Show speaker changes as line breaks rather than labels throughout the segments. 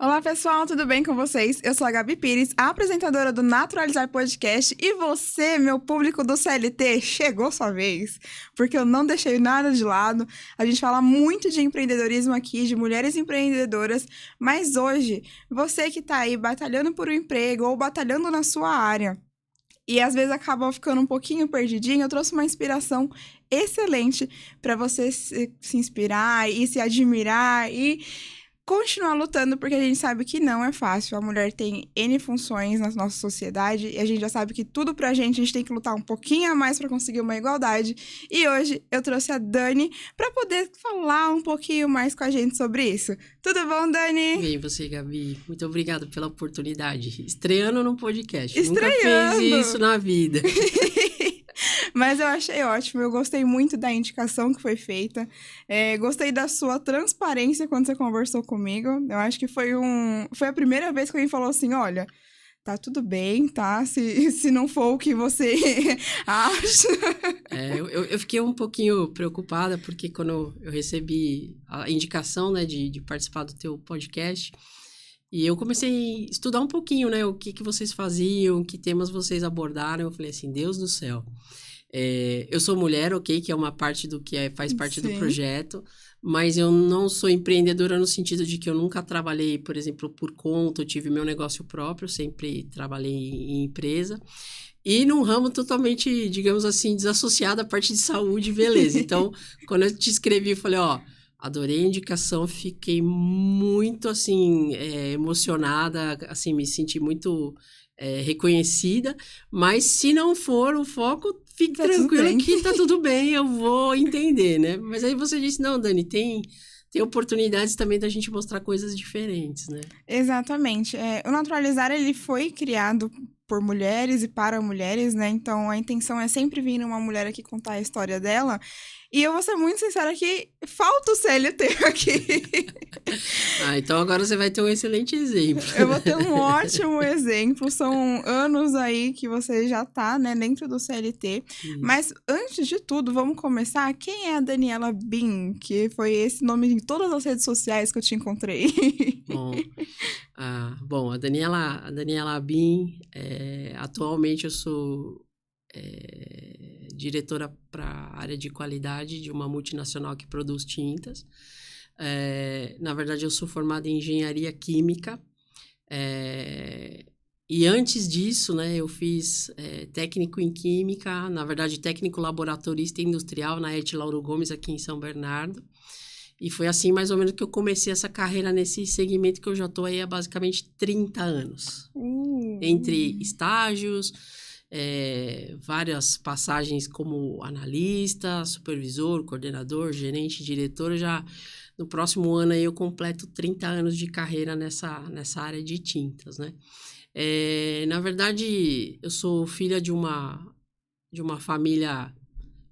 Olá, pessoal, tudo bem com vocês? Eu sou a Gabi Pires, a apresentadora do Naturalizar Podcast, e você, meu público do CLT, chegou sua vez, porque eu não deixei nada de lado. A gente fala muito de empreendedorismo aqui, de mulheres empreendedoras, mas hoje, você que tá aí batalhando por um emprego ou batalhando na sua área, e às vezes acaba ficando um pouquinho perdidinho, eu trouxe uma inspiração excelente para você se inspirar e se admirar e continuar lutando, porque a gente sabe que não é fácil. A mulher tem N funções na nossa sociedade e a gente já sabe que tudo pra gente, a gente tem que lutar um pouquinho a mais pra conseguir uma igualdade. E hoje eu trouxe a Dani pra poder falar um pouquinho mais com a gente sobre isso. Tudo bom, Dani?
Bem, você, Gabi. Muito obrigado pela oportunidade. Estreando no podcast.
Estreando!
Nunca fez isso na vida.
Mas eu achei ótimo, eu gostei muito da indicação que foi feita, gostei da sua transparência quando você conversou comigo, eu acho que foi a primeira vez que alguém falou assim, olha, tá tudo bem, tá? Se não for o que você acha.
Eu fiquei um pouquinho preocupada, porque quando eu recebi a indicação, né, de participar do teu podcast, e eu comecei a estudar um pouquinho, né, o que vocês faziam, que temas vocês abordaram, eu falei assim, Deus do céu. Eu sou mulher, ok, que é uma parte do que faz parte do projeto, mas eu não sou empreendedora no sentido de que eu nunca trabalhei, por exemplo, por conta, eu tive meu negócio próprio, sempre trabalhei em empresa, e num ramo totalmente, digamos assim, desassociado à parte de saúde e beleza. Então, quando eu te escrevi, eu falei, ó, adorei a indicação, fiquei muito, assim, emocionada, assim, me senti muito reconhecida, mas se não for o foco, fique tranquila que tá tudo bem, eu vou entender, né? Mas aí você disse, não, Dani, tem oportunidades também da gente mostrar coisas diferentes, né?
Exatamente. O Naturalizar, ele foi criado por mulheres e para mulheres, né? Então, a intenção é sempre vir uma mulher aqui contar a história dela. E eu vou ser muito sincera que falta o CLT aqui.
Então agora você vai ter um excelente exemplo.
Eu vou ter um ótimo exemplo. São anos aí que você já tá, né, dentro do CLT. Isso. Mas, antes de tudo, vamos começar. Quem é a Daniela Bin? Que foi esse nome em todas as redes sociais que eu te encontrei.
Bom, a Daniela Bin, atualmente eu sou diretora para a área de qualidade de uma multinacional que produz tintas. Na verdade, eu sou formada em engenharia química. E antes disso, né, eu fiz técnico em química, na verdade, técnico laboratorista industrial na ET Lauro Gomes, aqui em São Bernardo. E foi assim, mais ou menos, que eu comecei essa carreira nesse segmento que eu já estou aí há basicamente 30 anos. Entre estágios, várias passagens como analista, supervisor, coordenador, gerente, diretor. Já no próximo ano aí eu completo 30 anos de carreira nessa área de tintas, né? Na verdade, eu sou filha de uma família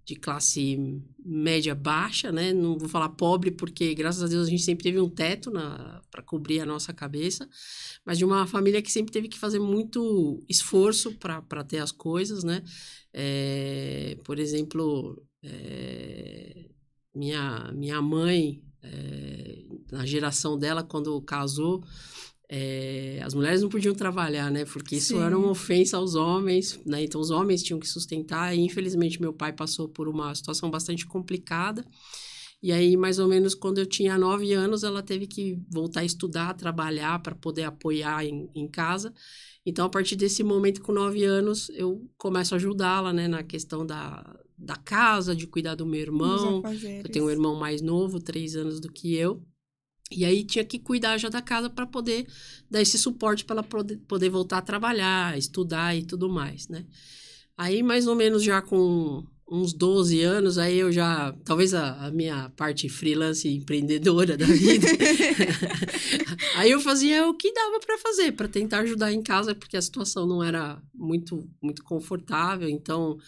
de classe média baixa, né? Não vou falar pobre, porque graças a Deus a gente sempre teve um teto para cobrir a nossa cabeça, mas de uma família que sempre teve que fazer muito esforço para ter as coisas, né? Por exemplo, minha mãe, na geração dela, quando casou, as mulheres não podiam trabalhar, né? Porque isso era uma ofensa aos homens, né? Então, os homens tinham que sustentar. E, infelizmente, meu pai passou por uma situação bastante complicada. E aí, mais ou menos, quando eu tinha 9 anos, ela teve que voltar a estudar, trabalhar para poder apoiar em casa. Então, a partir desse momento, com 9 anos, eu começo a ajudá-la, né? Na questão da casa, de cuidar do meu irmão. Eu tenho um irmão mais novo, 3 anos do que eu. E aí tinha que cuidar já da casa para poder dar esse suporte para ela poder voltar a trabalhar, estudar e tudo mais, né? Aí, mais ou menos, já com uns 12 anos, aí eu já... Talvez a minha parte freelance empreendedora da vida. Aí eu fazia o que dava para fazer, para tentar ajudar em casa, porque a situação não era muito, muito confortável. Então,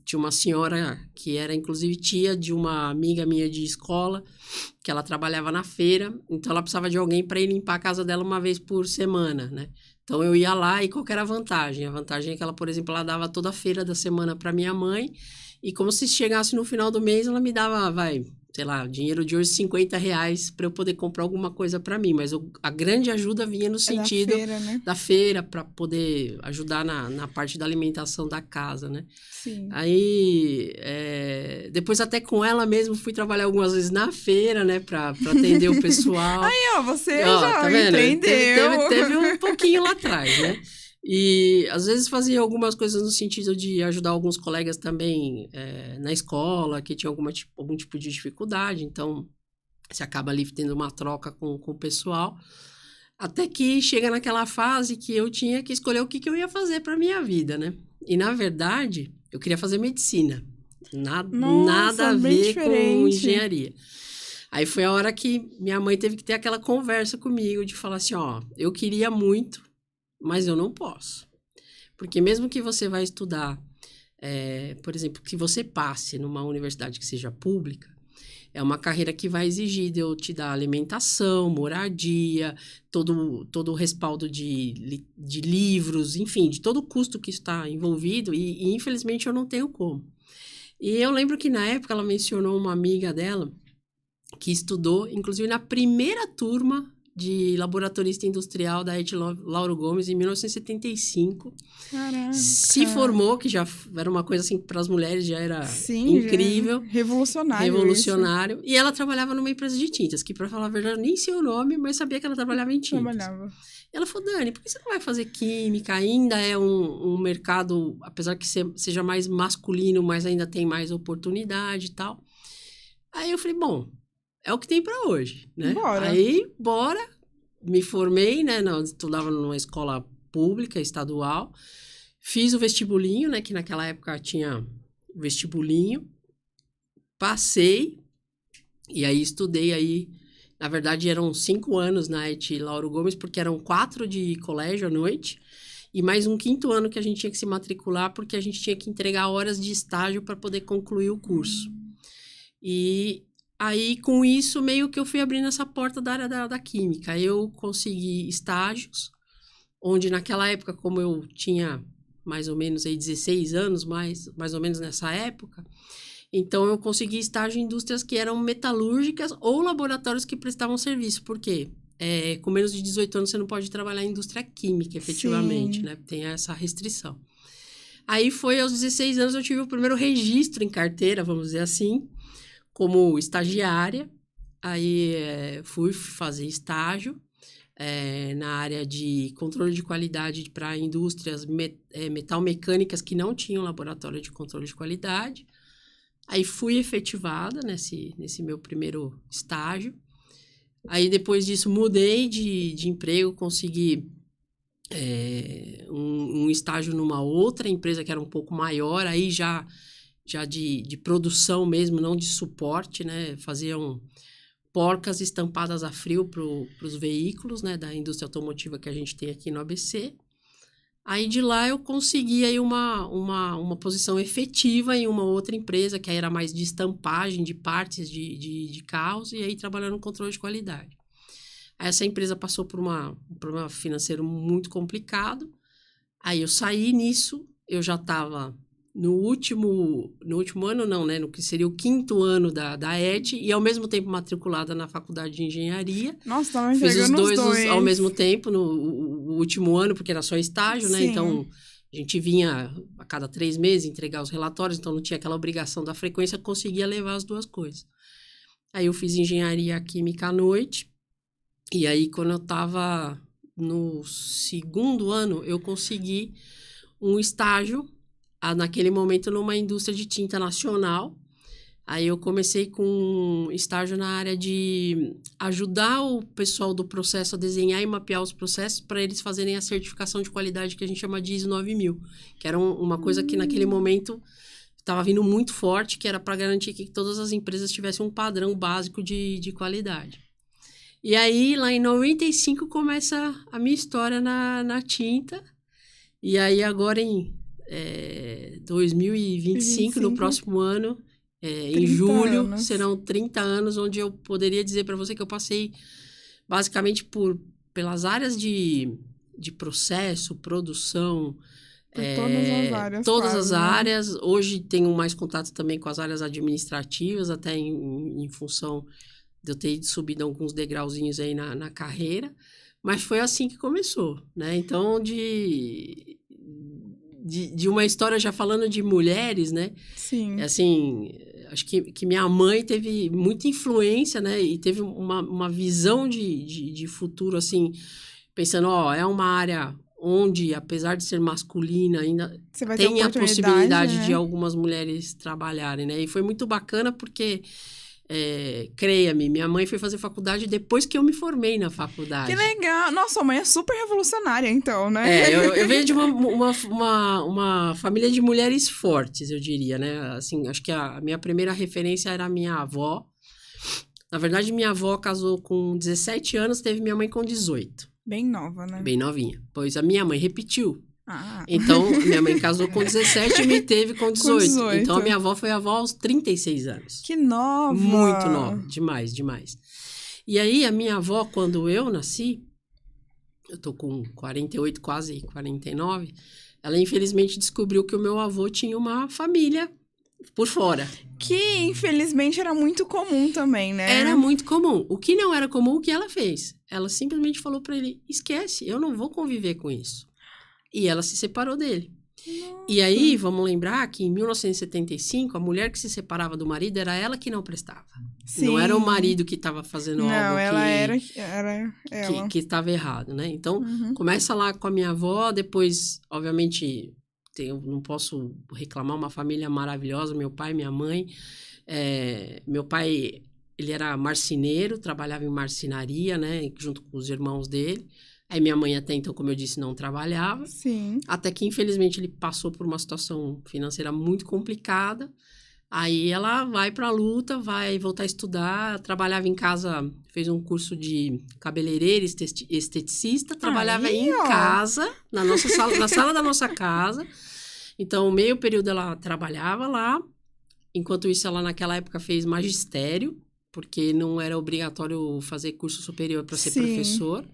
tinha uma senhora que era, inclusive, tia de uma amiga minha de escola, que ela trabalhava na feira. Então, ela precisava de alguém para ir limpar a casa dela uma vez por semana, né? Então, eu ia lá e qual que era a vantagem? A vantagem é que ela, por exemplo, ela dava toda a feira da semana para minha mãe, e como se chegasse no final do mês, ela me dava, sei lá, dinheiro de hoje, R$50 para eu poder comprar alguma coisa para mim. Mas a grande ajuda vinha no sentido
da feira, né?
da feira, para poder ajudar na parte da alimentação da casa, né?
Sim.
Aí, depois até com ela mesmo, fui trabalhar algumas vezes na feira, né? Para atender o pessoal.
Aí, ó, você já
tá vendo?
empreendeu.
Teve um pouquinho lá atrás, né? E às vezes fazia algumas coisas no sentido de ajudar alguns colegas também na escola, que tinham algum tipo de dificuldade. Então, você acaba ali tendo uma troca com o pessoal. Até que chega naquela fase que eu tinha que escolher o que eu ia fazer para minha vida, né? E, na verdade, eu queria fazer medicina. Nada a ver com engenharia. Aí foi a hora que minha mãe teve que ter aquela conversa comigo de falar assim, ó, eu queria muito, mas eu não posso. Porque mesmo que você vai estudar, por exemplo, que você passe numa universidade que seja pública, é uma carreira que vai exigir de eu te dar alimentação, moradia, todo o respaldo de livros, enfim, de todo o custo que está envolvido e infelizmente eu não tenho como. E eu lembro que na época ela mencionou uma amiga dela que estudou, inclusive na primeira turma de laboratorista industrial da ET Lauro Gomes, em 1975.
Caraca.
Se formou, que já era uma coisa assim, para as mulheres já era incrível.
Já revolucionário.
Revolucionário. E ela trabalhava numa empresa de tintas, que para falar a verdade, eu nem sei o nome, mas sabia que ela trabalhava em tintas. E ela falou, Dani, por que você não vai fazer química? Ainda é um mercado, apesar que seja mais masculino, mas ainda tem mais oportunidade e tal. Aí eu falei, bom, é o que tem para hoje, né? Aí, bora. Me formei, né? Estudava numa escola pública, estadual. Fiz o vestibulinho, né? Que naquela época tinha vestibulinho. Passei. E aí, estudei aí. Na verdade, eram 5 anos na ET Lauro Gomes, porque eram 4 de colégio à noite. E mais um 5º ano que a gente tinha que se matricular, porque a gente tinha que entregar horas de estágio para poder concluir o curso. E aí, com isso, meio que eu fui abrindo essa porta da área da química. Eu consegui estágios, onde naquela época, como eu tinha mais ou menos aí 16 anos, mais ou menos nessa época, então eu consegui estágio em indústrias que eram metalúrgicas ou laboratórios que prestavam serviço. Por quê? Com menos de 18 anos você não pode trabalhar em indústria química, efetivamente, né? Tem essa restrição. Aí foi aos 16 anos eu tive o primeiro registro em carteira, vamos dizer assim, como estagiária. Aí fui fazer estágio na área de controle de qualidade para indústrias metalmecânicas que não tinham laboratório de controle de qualidade. Aí fui efetivada nesse meu primeiro estágio. Aí depois disso mudei de emprego, consegui um estágio numa outra empresa que era um pouco maior, aí já de produção mesmo, não de suporte, né? Faziam porcas estampadas a frio para os veículos, né? Da indústria automotiva que a gente tem aqui no ABC. Aí de lá eu consegui aí uma posição efetiva em uma outra empresa, que aí era mais de estampagem de partes de carros, e aí trabalhando no controle de qualidade. Aí essa empresa passou por um problema financeiro muito complicado. Aí eu saí nisso, eu já estava no último ano, não, né? No que seria o 5º ano da ET, e ao mesmo tempo matriculada na faculdade de engenharia.
Nossa, tava
Fiz os dois
dois
ao mesmo tempo, no último ano, porque era só estágio, né? Então, a gente vinha a cada 3 meses entregar os relatórios, então não tinha aquela obrigação da frequência, conseguia levar as duas coisas. Aí eu fiz engenharia química à noite, e aí quando eu estava no 2º ano, eu consegui um estágio, naquele momento, numa indústria de tinta nacional. Aí eu comecei com um estágio na área de ajudar o pessoal do processo a desenhar e mapear os processos para eles fazerem a certificação de qualidade que a gente chama de ISO 9000, que era uma coisa que naquele momento estava vindo muito forte, que era para garantir que todas as empresas tivessem um padrão básico de qualidade. E aí, lá em 95, começa a minha história na tinta. E aí, agora em 2025, no próximo ano, em julho, serão 30 anos, onde eu poderia dizer para você que eu passei basicamente pelas áreas de processo, produção,
Por todas as áreas.
Todas
quase,
as
né?
áreas. Hoje tenho mais contato também com as áreas administrativas, até em função de eu ter subido alguns degrauzinhos aí na carreira. Mas foi assim que começou, né? Então, de uma história já falando de mulheres, né?
Sim.
Assim, acho que minha mãe teve muita influência, né? E teve uma visão de futuro, assim, pensando, é uma área onde, apesar de ser masculina, ainda
Você vai ter
tem a
oportunidade,
possibilidade
né?
de algumas mulheres trabalharem, né? E foi muito bacana porque, creia-me, minha mãe foi fazer faculdade depois que eu me formei na faculdade.
Que legal! Nossa, sua mãe é super revolucionária, então, né?
Eu venho de uma família de mulheres fortes, eu diria, né? Assim, acho que a minha primeira referência era a minha avó. Na verdade, minha avó casou com 17 anos, teve minha mãe com 18.
Bem nova, né?
Bem novinha. Pois a minha mãe repetiu.
Ah.
Então, minha mãe casou com 17 e me teve com 18.
Com 18.
Então, a minha avó foi avó aos 36 anos.
Que nova!
Muito nova. Demais, demais. E aí, a minha avó, quando eu nasci, eu tô com 48, quase 49, ela infelizmente descobriu que o meu avô tinha uma família por fora.
Que, infelizmente, era muito comum também, né?
Era muito comum. O que não era comum, o que ela fez? Ela simplesmente falou pra ele, esquece, eu não vou conviver com isso. E ela se separou dele.
Nossa.
E aí, vamos lembrar que em 1975, a mulher que se separava do marido era ela que não prestava.
Sim.
Não era o marido que estava fazendo algo
Não, ela era ela.
que estava errado, né? Então, começa lá com a minha avó, depois, obviamente, eu não posso reclamar, uma família maravilhosa, meu pai, minha mãe. Meu pai, ele era marceneiro, trabalhava em marcenaria, né? Junto com os irmãos dele. Aí minha mãe até então, como eu disse, não trabalhava.
Sim.
Até que, infelizmente, ele passou por uma situação financeira muito complicada. Aí ela vai pra luta, vai voltar a estudar. Trabalhava em casa, fez um curso de cabeleireira, esteticista. Trabalhava
Aí,
em casa, na sala da nossa casa. Então, meio período ela trabalhava lá. Enquanto isso, ela naquela época fez magistério, porque não era obrigatório fazer curso superior para ser professor.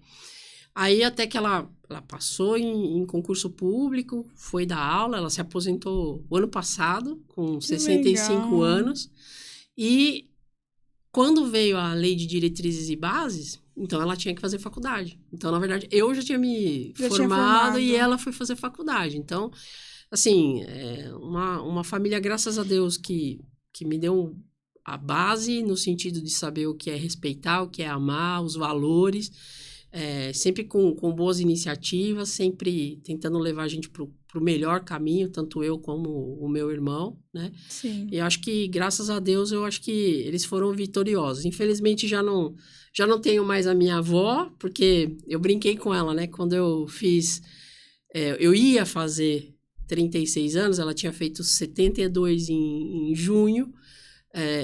Aí até que ela passou em concurso público, foi dar aula, ela se aposentou o ano passado, com 65 anos. E quando veio a Lei de Diretrizes e Bases, então ela tinha que fazer faculdade. Então, na verdade, eu já tinha me formado e ela foi fazer faculdade. Então, assim, uma família, graças a Deus, que me deu a base no sentido de saber o que é respeitar, o que é amar, os valores. Sempre com boas iniciativas, sempre tentando levar a gente pro melhor caminho, tanto eu como o meu irmão, né?
Sim.
E eu acho que, graças a Deus, eu acho que eles foram vitoriosos. Infelizmente, já não tenho mais a minha avó, porque eu brinquei com ela, né? Quando eu fiz... eu ia fazer 36 anos, ela tinha feito 72 em junho,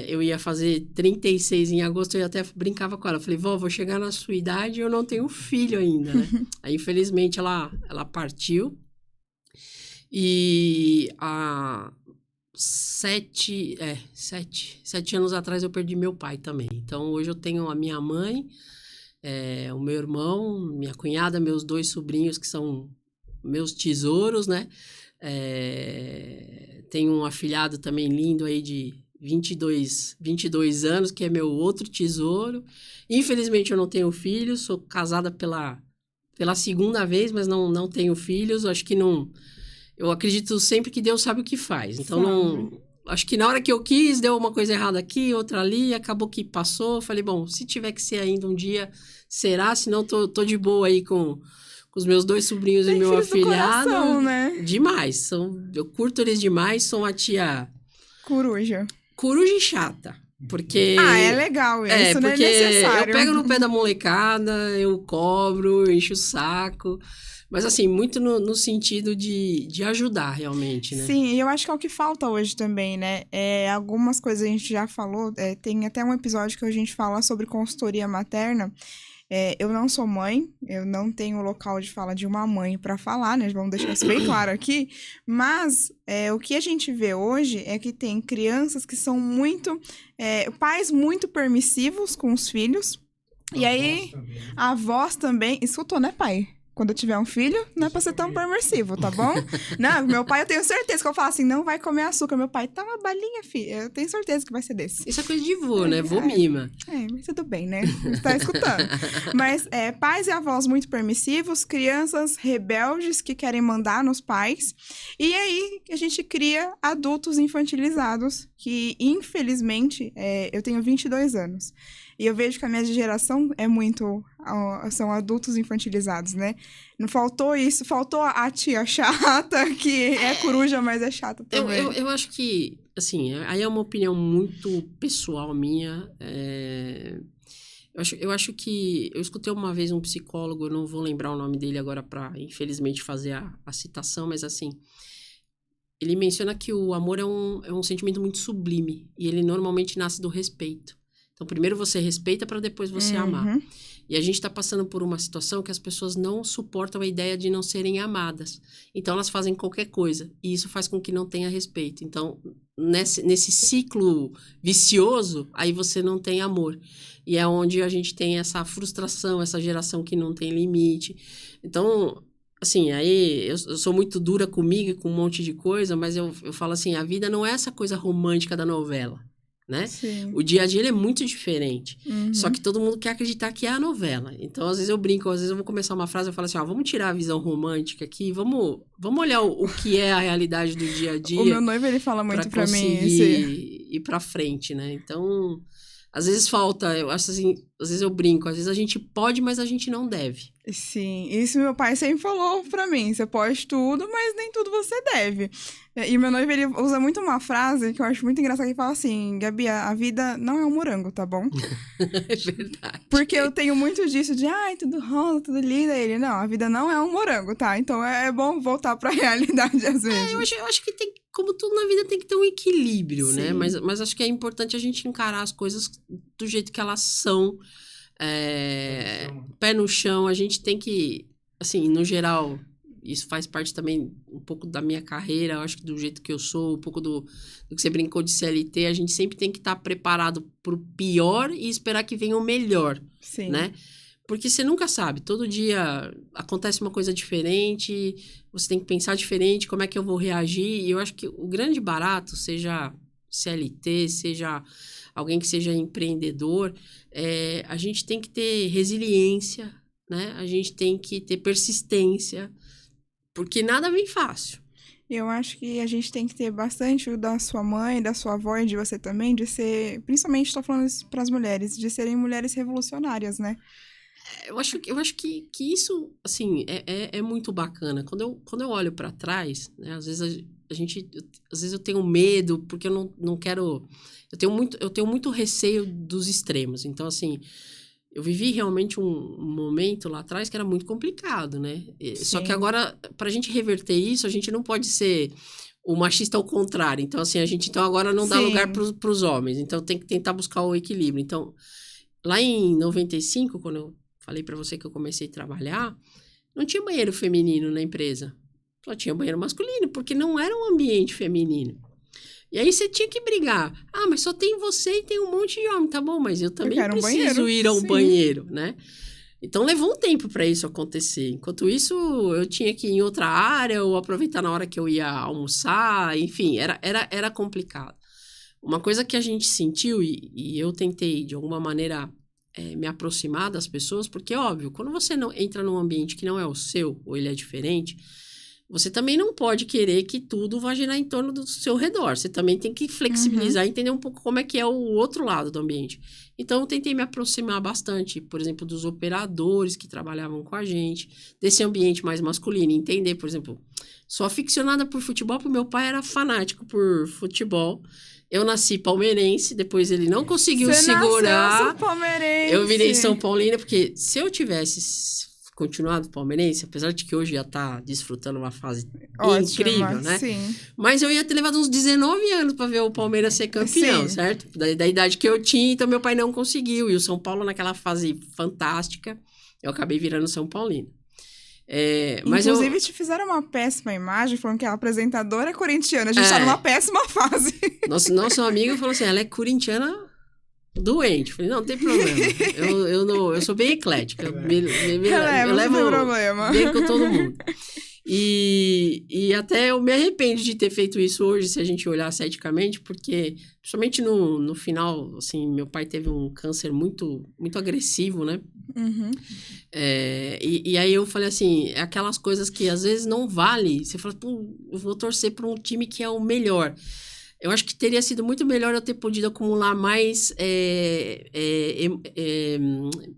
eu ia fazer 36 em agosto, eu até brincava com ela. Falei, vou chegar na sua idade e eu não tenho filho ainda, né? Aí, infelizmente, ela partiu. E há 7 anos atrás eu perdi meu pai também. Então, hoje eu tenho a minha mãe, o meu irmão, minha cunhada, meus 2 sobrinhos, que são meus tesouros, né? Tenho um afilhado também lindo aí de 22 anos, que é meu outro tesouro. Infelizmente, eu não tenho filhos, sou casada pela segunda vez, mas não tenho filhos. Acho que não... Eu acredito sempre que Deus sabe o que faz. Então, acho que na hora que eu quis, deu uma coisa errada aqui, outra ali, acabou que passou. Falei, bom, se tiver que ser ainda um dia, será. Senão, tô de boa aí com os meus 2 sobrinhos e meu afilhado.
Coração, né?
Demais. Eu curto eles demais, sou uma tia...
Coruja
e chata. Porque...
é legal isso, não é necessário.
Eu pego no pé da molecada, eu cobro, eu encho o saco. Mas, assim, muito no sentido de ajudar, realmente, né?
Sim, e eu acho que é o que falta hoje também, né? Algumas coisas a gente já falou, tem até um episódio que a gente fala sobre consultoria materna. Eu não sou mãe, eu não tenho local de fala de uma mãe para falar, né? Vamos deixar isso bem claro aqui. Mas o que a gente vê hoje é que tem crianças que são pais muito permissivos com os filhos. E aí, avós também. Escutou, né, pai? quando eu tiver um filho, não é pra ser tão permissivo, tá bom? Não, meu pai, eu tenho certeza que eu falo assim, não vai comer açúcar. Meu pai, tá uma balinha, filha. Eu tenho certeza que vai ser desse.
Isso é coisa de vô, né? Vô mima.
Mas tudo bem, né? Você tá escutando. Mas pais e avós muito permissivos, crianças rebeldes que querem mandar nos pais. E aí, a gente cria adultos infantilizados, que, infelizmente, eu tenho 22 anos. E eu vejo que a minha geração são adultos infantilizados, né? Não faltou isso, faltou a tia chata, que é coruja, mas é chata também.
Eu acho que, assim, aí é uma opinião muito pessoal minha. Eu acho que... Eu escutei uma vez um psicólogo, eu não vou lembrar o nome dele agora para, infelizmente, fazer a citação, mas assim... Ele menciona que o amor é um sentimento muito sublime e ele normalmente nasce do respeito. Então, primeiro você respeita para depois você amar. E a gente está passando por uma situação que as pessoas não suportam a ideia de não serem amadas. Então, elas fazem qualquer coisa. E isso faz com que não tenha respeito. Então, nesse ciclo vicioso, aí você não tem amor. E é onde a gente tem essa frustração, essa geração que não tem limite. Então... Assim, aí eu sou muito dura comigo e com um monte de coisa, mas eu falo assim, a vida não é essa coisa romântica da novela, né?
Sim.
O dia a dia ele é muito diferente. Só que todo mundo quer acreditar que é a novela. Então, às vezes eu brinco, às vezes eu vou começar uma frase e falo assim, vamos tirar a visão romântica aqui, vamos olhar o que é a realidade do dia a dia.
O meu noivo, ele fala muito pra mim.
Ir pra frente, né? Então, às vezes falta, eu acho assim, às vezes eu brinco, às vezes a gente pode, mas a gente não deve.
Sim, isso meu pai sempre falou pra mim, você pode tudo, mas nem tudo você deve. E meu noivo, ele usa muito uma frase que eu acho muito engraçada, que fala assim, Gabi, a vida não é um morango, tá bom?
É verdade.
Porque eu tenho muito disso de, tudo rosa, tudo lindo, ele, não, a vida não é um morango, tá? Então é bom voltar pra realidade às vezes.
Eu acho que tem, como tudo na vida, tem que ter um equilíbrio,
Sim.
né? Mas acho que é importante a gente encarar as coisas do jeito que elas são. Pé no chão, a gente tem que, assim, no geral, isso faz parte também um pouco da minha carreira, eu acho que do jeito que eu sou, um pouco do que você brincou de CLT, a gente sempre tem que estar preparado pro pior e esperar que venha o melhor,
Sim.
Né? Porque você nunca sabe, todo dia acontece uma coisa diferente, você tem que pensar diferente, como é que eu vou reagir, e eu acho que o grande barato, seja CLT, seja alguém que seja empreendedor, a gente tem que ter resiliência, né? A gente tem que ter persistência, porque nada vem fácil.
Eu acho que a gente tem que ter bastante da sua mãe, da sua avó e de você também, de ser, principalmente estou falando isso para as mulheres, de serem mulheres revolucionárias, né?
Eu acho que isso, assim, é muito bacana. Quando eu olho para trás, né, às vezes eu tenho medo, porque eu não quero... Eu tenho muito receio dos extremos. Então, assim, eu vivi realmente um momento lá atrás que era muito complicado, né? Só que agora, pra gente reverter isso, a gente não pode ser o machista ao contrário. Então, assim, a gente agora não dá lugar pros homens. Então, tem que tentar buscar o equilíbrio. Então, lá em 95, quando eu falei pra você que eu comecei a trabalhar, não tinha banheiro feminino na empresa. Só tinha banheiro masculino, porque não era um ambiente feminino. E aí você tinha que brigar. Mas só tem você e tem um monte de homem. Tá bom, mas eu também preciso ir ao banheiro, né? Então, levou um tempo para isso acontecer. Enquanto isso, eu tinha que ir em outra área ou aproveitar na hora que eu ia almoçar. Enfim, era complicado. Uma coisa que a gente sentiu, e eu tentei, de alguma maneira, me aproximar das pessoas, porque, óbvio, quando você não entra num ambiente que não é o seu, ou ele é diferente... Você também não pode querer que tudo vá girar em torno do seu redor. Você também tem que flexibilizar e entender um pouco como é que é o outro lado do ambiente. Então, eu tentei me aproximar bastante, por exemplo, dos operadores que trabalhavam com a gente, desse ambiente mais masculino. Entender, por exemplo, sou aficionada por futebol, porque meu pai era fanático por futebol. Eu nasci palmeirense, depois ele não conseguiu segurar.
Nasceu, sou palmeirense.
Eu virei São Paulina, porque se eu tivesse... continuado palmeirense, apesar de que hoje já tá desfrutando uma fase incrível, né?
Sim.
Mas eu ia ter levado uns 19 anos para ver o Palmeiras ser campeão, certo? Da idade que eu tinha, então meu pai não conseguiu. E o São Paulo, naquela fase fantástica, eu acabei virando São Paulino. Mas
inclusive, te fizeram uma péssima imagem, falando que a apresentadora é corintiana. A gente tá numa péssima fase.
Nosso amigo falou assim, ela é corintiana doente. Falei, não tem problema. Eu sou bem eclética. Eu levo bem com todo mundo. E até eu me arrependo de ter feito isso hoje, se a gente olhar ceticamente, porque, principalmente no final, assim, meu pai teve um câncer muito, muito agressivo, né?
Uhum.
E aí eu falei assim, aquelas coisas que às vezes não vale, você fala, pô, eu vou torcer para um time que é o melhor. Eu acho que teria sido muito melhor eu ter podido acumular mais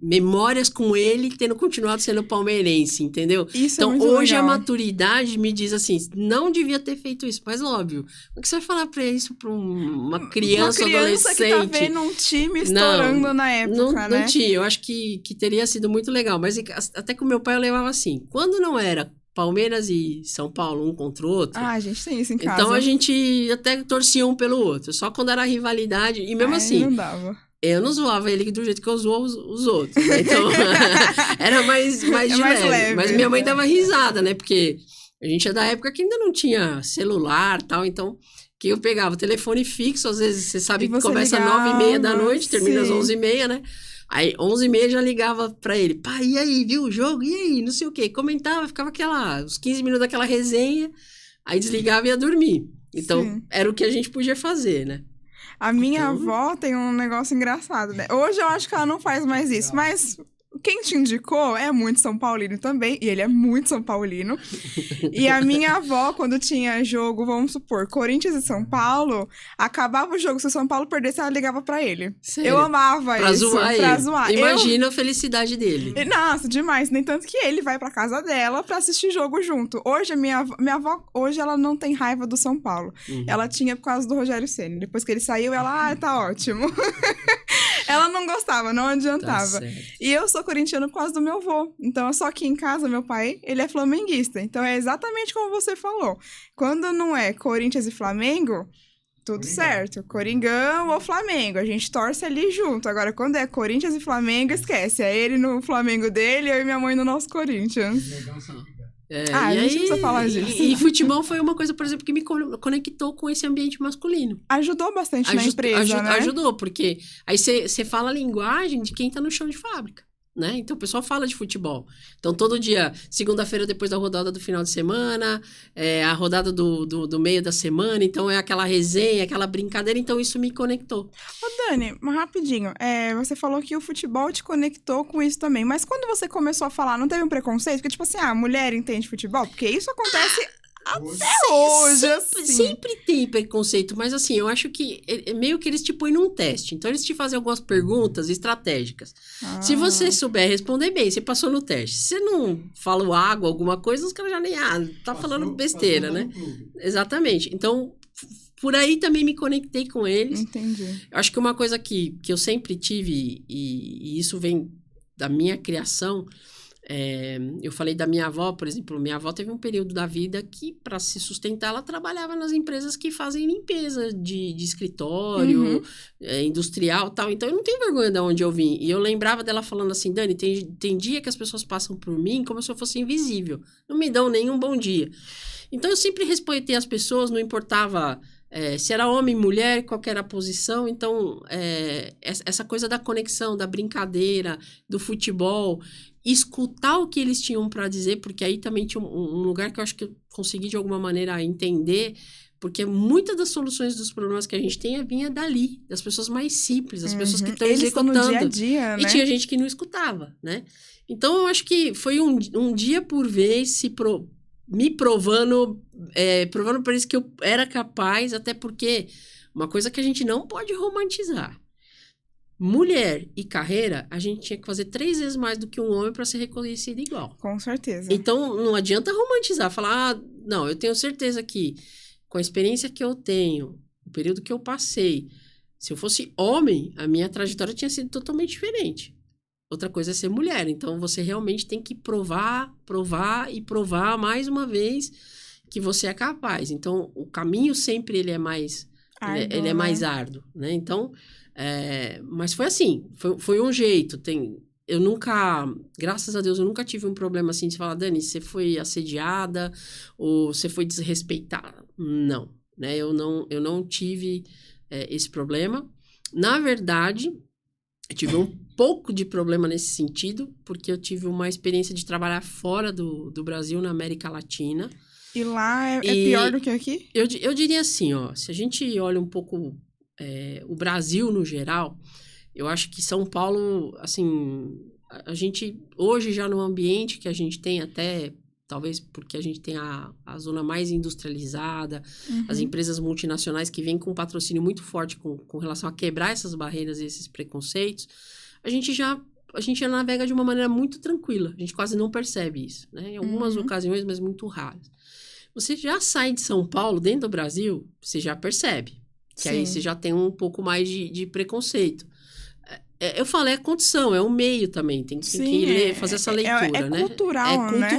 memórias com ele, tendo continuado sendo palmeirense, entendeu?
Isso
então,
é muito
hoje
legal.
a maturidade me diz assim, não devia ter feito isso, mas óbvio. O que você vai falar pra isso pra uma criança, adolescente?
Que tá vendo um time estourando na época, né?
Não tinha, eu acho que teria sido muito legal, mas até com meu pai eu levava assim, quando não era Palmeiras e São Paulo, um contra o outro.
Ah, a gente tem isso em casa.
Então, a gente até torcia um pelo outro. Só quando era rivalidade. E mesmo assim,
não dava.
Eu não zoava ele do jeito que eu zoava os outros. Né? Então, era mais de leve. Mas minha mãe dava risada, né? Porque a gente é da época que ainda não tinha celular e tal. Então, que eu pegava telefone fixo. Às vezes, você sabe que começa às 9h30 da noite, termina às 11h30, né? Aí, 11h30 já ligava pra ele. Pai, e aí, viu o jogo? E aí? Não sei o quê. Comentava, ficava uns 15 minutos daquela resenha. Aí desligava e ia dormir. Então, era o que a gente podia fazer, né?
A minha avó tem um negócio engraçado, né? Hoje eu acho que ela não faz mais isso, mas... Quem te indicou é muito São Paulino também, e ele é muito São Paulino. E a minha avó, quando tinha jogo, vamos supor, Corinthians e São Paulo, acabava o jogo, se o São Paulo perdesse, ela ligava pra ele.
Sério?
Eu amava
pra
isso. Pra zoar.
Imagina a felicidade dele.
Nossa, demais. Nem tanto que ele vai pra casa dela pra assistir jogo junto. Hoje, a minha avó, hoje ela não tem raiva do São Paulo.
Uhum.
Ela tinha por causa do Rogério Ceni. Depois que ele saiu, ela, tá ótimo. Ela não gostava, não adiantava.
Tá,
e eu sou corintiano por causa do meu avô. Então, só que em casa, meu pai, ele é flamenguista. Então, é exatamente como você falou. Quando não é Corinthians e Flamengo, tudo certo. Coringão ou Flamengo. A gente torce ali junto. Agora, quando é Corinthians e Flamengo, esquece. É ele no Flamengo dele, eu e minha mãe no nosso Corinthians.
A
gente não precisa falar disso.
E futebol foi uma coisa, por exemplo, que me conectou com esse ambiente masculino.
Ajudou bastante na empresa, né?
Ajudou, porque aí você fala a linguagem de quem tá no chão de fábrica, né? Então, o pessoal fala de futebol. Então, todo dia, segunda-feira, depois da rodada do final de semana, a rodada do meio da semana, então é aquela resenha, aquela brincadeira, então isso me conectou.
Ô, Dani, rapidinho, você falou que o futebol te conectou com isso também, mas quando você começou a falar, não teve um preconceito? Porque, tipo assim, a mulher entende futebol? Porque isso acontece... Até hoje, assim.
Sempre tem preconceito, mas assim, eu acho que meio que eles te põem num teste. Então, eles te fazem algumas perguntas estratégicas. Se você souber responder bem, você passou no teste. Se você não falou água, alguma coisa, os caras já nem... falando besteira, né? Exatamente. Então, por aí também me conectei com eles.
Entendi.
Eu acho que uma coisa que eu sempre tive, e isso vem da minha criação... eu falei da minha avó, por exemplo, minha avó teve um período da vida que, para se sustentar, ela trabalhava nas empresas que fazem limpeza de escritório, industrial e tal. Então, eu não tenho vergonha de onde eu vim. E eu lembrava dela falando assim, Dani, tem dia que as pessoas passam por mim como se eu fosse invisível. Não me dão nenhum bom dia. Então, eu sempre respeitei as pessoas, não importava... se era homem, mulher, qual era a posição. Então, essa coisa da conexão, da brincadeira, do futebol, escutar o que eles tinham para dizer, porque aí também tinha um lugar que eu acho que eu consegui de alguma maneira entender, porque muitas das soluções dos problemas que a gente tem vinha dali, das pessoas mais simples, das pessoas que estão executando.
No dia a dia, né?
E tinha gente que não escutava, né? Então, eu acho que foi um dia por vez me provando por isso que eu era capaz, até porque uma coisa que a gente não pode romantizar. Mulher e carreira, a gente tinha que fazer 3 vezes mais do que um homem para ser reconhecido igual.
Com certeza.
Então, não adianta romantizar, falar, não, eu tenho certeza que com a experiência que eu tenho, o período que eu passei, se eu fosse homem, a minha trajetória tinha sido totalmente diferente. Outra coisa é ser mulher. Então, você realmente tem que provar e provar mais uma vez que você é capaz. Então, o caminho sempre ele é mais árduo, ele é mais árduo, né? Então, mas foi assim, foi um jeito. Eu nunca, graças a Deus, eu nunca tive um problema assim de falar, Dani, você foi assediada ou você foi desrespeitada. Não, né? Eu não tive esse problema. Na verdade, Eu tive um pouco de problema nesse sentido, porque eu tive uma experiência de trabalhar fora do Brasil, na América Latina.
E lá é pior do que aqui?
Eu diria assim, ó, se a gente olha um pouco o Brasil no geral, eu acho que São Paulo, assim, a gente, hoje já no ambiente que a gente tem até, talvez porque a gente tem a zona mais industrializada, as empresas multinacionais que vêm com um patrocínio muito forte com relação a quebrar essas barreiras e esses preconceitos, a gente já navega de uma maneira muito tranquila. A gente quase não percebe isso, né? Em algumas ocasiões, mas muito raras. Você já sai de São Paulo, dentro do Brasil, você já percebe. Que aí você já tem um pouco mais de preconceito. Eu falo, é condição, é um meio também. Tem que ler, fazer essa leitura, né?
Cultural, né?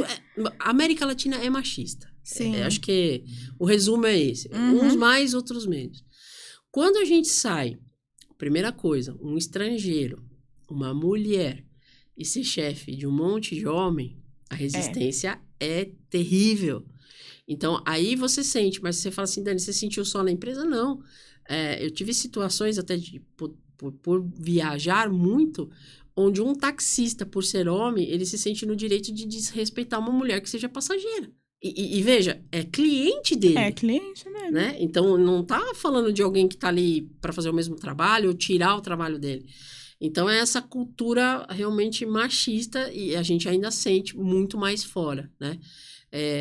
A América Latina é machista.
Sim.
Acho que o resumo é esse. Uns mais, outros menos. Quando a gente sai, primeira coisa, um estrangeiro, uma mulher, e ser chefe de um monte de homem, a resistência é terrível. Então, aí você sente, mas você fala assim, Dani, você sentiu só na empresa? Não. Eu tive situações até por viajar muito, onde um taxista, por ser homem, ele se sente no direito de desrespeitar uma mulher que seja passageira. E veja, é cliente dele.
É cliente dele.
Né? Então, não tá falando de alguém que tá ali para fazer o mesmo trabalho ou tirar o trabalho dele. Então, é essa cultura realmente machista e a gente ainda sente muito mais fora, né?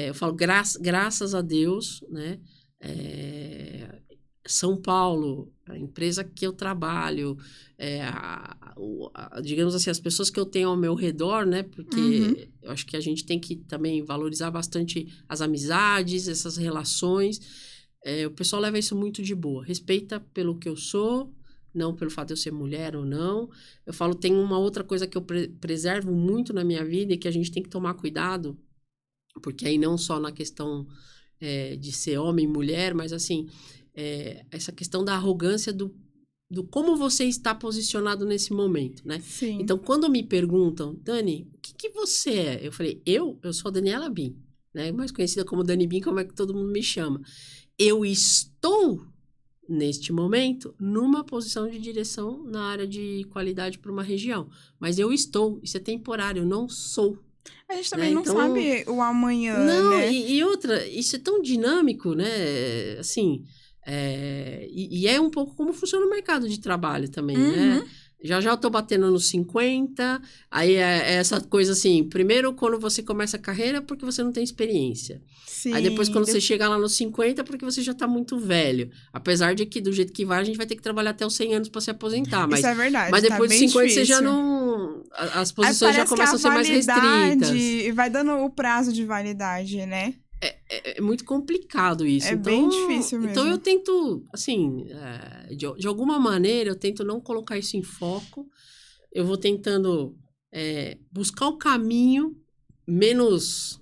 Eu falo, graças a Deus, né? São Paulo, a empresa que eu trabalho, digamos assim, as pessoas que eu tenho ao meu redor, né? Porque eu acho que a gente tem que também valorizar bastante as amizades, essas relações. O pessoal leva isso muito de boa. Respeita pelo que eu sou, não pelo fato de eu ser mulher ou não. Eu falo, tem uma outra coisa que eu preservo muito na minha vida e que a gente tem que tomar cuidado, porque aí não só na questão de ser homem e mulher, mas assim, essa questão da arrogância do como você está posicionado nesse momento, né?
Sim.
Então, quando me perguntam, Dani, o que você é? Eu falei, eu sou a Daniela Bin, né? Mais conhecida como Dani Bin, como é que todo mundo me chama. Eu estou, neste momento, numa posição de direção na área de qualidade para uma região. Mas eu estou, isso é temporário, eu não sou.
A gente também não sabe o amanhã, né?
E outra, isso é tão dinâmico, né? Assim, e é um pouco como funciona o mercado de trabalho também, né? Já eu tô batendo nos 50, aí é essa coisa assim, primeiro quando você começa a carreira porque você não tem experiência.
Sim.
Aí depois quando você chega lá nos 50 porque você já tá muito velho. Apesar de que do jeito que vai a gente vai ter que trabalhar até os 100 anos para se aposentar. Mas,
isso é verdade.
Mas depois dos 50
difícil.
Você já não... As posições já começam a ser mais restritas.
E vai dando o prazo de validade, né?
É muito complicado isso.
Então, bem difícil mesmo.
Então eu tento, assim, de alguma maneira, eu tento não colocar isso em foco. Eu vou tentando buscar o caminho menos,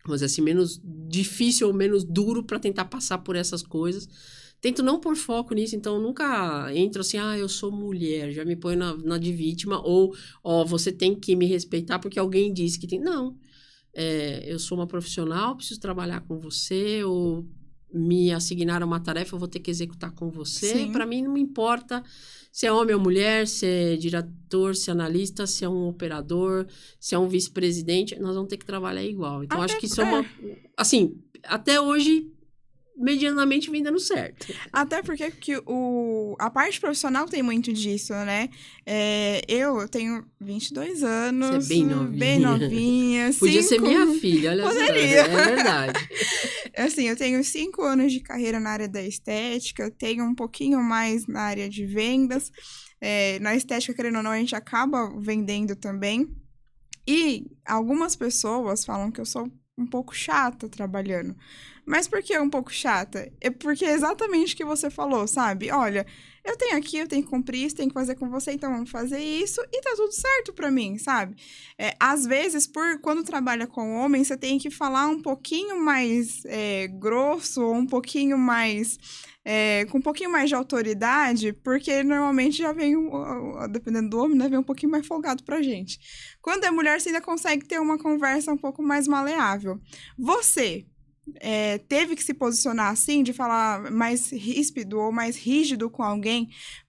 vamos dizer assim, menos difícil ou menos duro para tentar passar por essas coisas. Tento não pôr foco nisso, então eu nunca entro assim, eu sou mulher, já me ponho na de vítima, ou você tem que me respeitar porque alguém disse que tem. Não. Eu sou uma profissional, preciso trabalhar com você, ou me assignaram uma tarefa, eu vou ter que executar com você. Para mim, não me importa se é homem ou mulher, se é diretor, se é analista, se é um operador, se é um vice-presidente, nós vamos ter que trabalhar igual. Então, acho que isso é uma... Assim, até hoje, medianamente vem dando certo.
Até porque a parte profissional tem muito disso, né? Eu tenho 22 anos.
Você é bem novinha.
Bem novinha.
Podia ser minha filha, olha só.
Poderia.
É verdade.
Assim, eu tenho 5 anos de carreira na área da estética, eu tenho um pouquinho mais na área de vendas. Na estética, querendo ou não, a gente acaba vendendo também. E algumas pessoas falam que eu sou um pouco chata trabalhando. Mas por que um pouco chata? Porque é exatamente o que você falou, sabe? Olha, eu tenho que cumprir isso, tenho que fazer com você, então vamos fazer isso e tá tudo certo pra mim, sabe? Às vezes, quando trabalha com homem, você tem que falar um pouquinho mais grosso ou um pouquinho mais... com um pouquinho mais de autoridade, porque normalmente já vem, dependendo do homem, né, vem um pouquinho mais folgado pra gente. Quando é mulher, você ainda consegue ter uma conversa um pouco mais maleável. Você teve que se posicionar assim, de falar mais ríspido ou mais rígido com alguém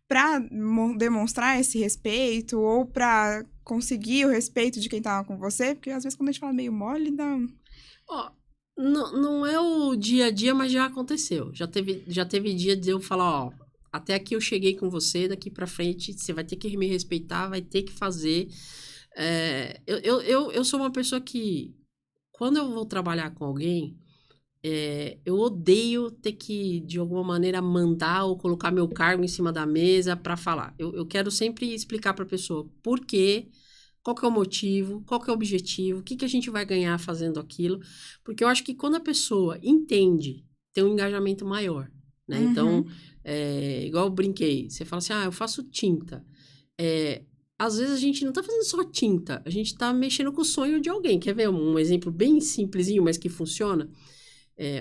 pra demonstrar esse respeito ou pra conseguir o respeito de quem tava com você? Porque às vezes quando a gente fala meio mole, dá...
Ó, não é o dia a dia, mas já aconteceu. Já teve dia de eu falar, ó, até aqui eu cheguei com você, daqui pra frente você vai ter que me respeitar, vai ter que fazer. Eu sou uma pessoa que, quando eu vou trabalhar com alguém, eu odeio ter que, de alguma maneira, mandar ou colocar meu cargo em cima da mesa para falar. Eu quero sempre explicar para a pessoa por quê, qual que é o motivo, qual que é o objetivo, o que a gente vai ganhar fazendo aquilo. Porque eu acho que quando a pessoa entende, tem um engajamento maior, né?
Uhum.
Então, igual eu brinquei, você fala assim, eu faço tinta. Às vezes a gente não tá fazendo só tinta, a gente tá mexendo com o sonho de alguém. Quer ver um exemplo bem simplesinho, mas que funciona?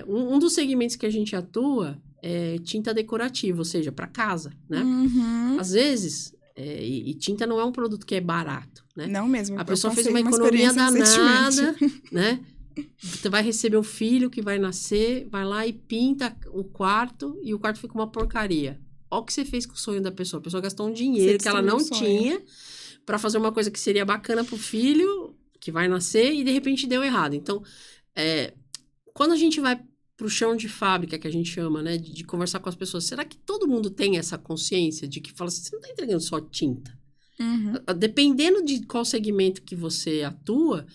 Um dos segmentos que a gente atua é tinta decorativa, ou seja, para casa, né?
Uhum.
Às vezes, e tinta não é um produto que é barato, né?
Não mesmo.
A pessoa fez uma economia danada, né? Você vai receber o filho que vai nascer, vai lá e pinta o quarto, e o quarto fica uma porcaria. Olha o que você fez com o sonho da pessoa. A pessoa gastou um dinheiro que ela não tinha para fazer uma coisa que seria bacana pro filho que vai nascer e de repente deu errado. Então, quando a gente vai pro chão de fábrica, que a gente chama, né, de conversar com as pessoas, será que todo mundo tem essa consciência de que fala assim, você não tá entregando só tinta?
Uhum.
Dependendo de qual segmento que você atua,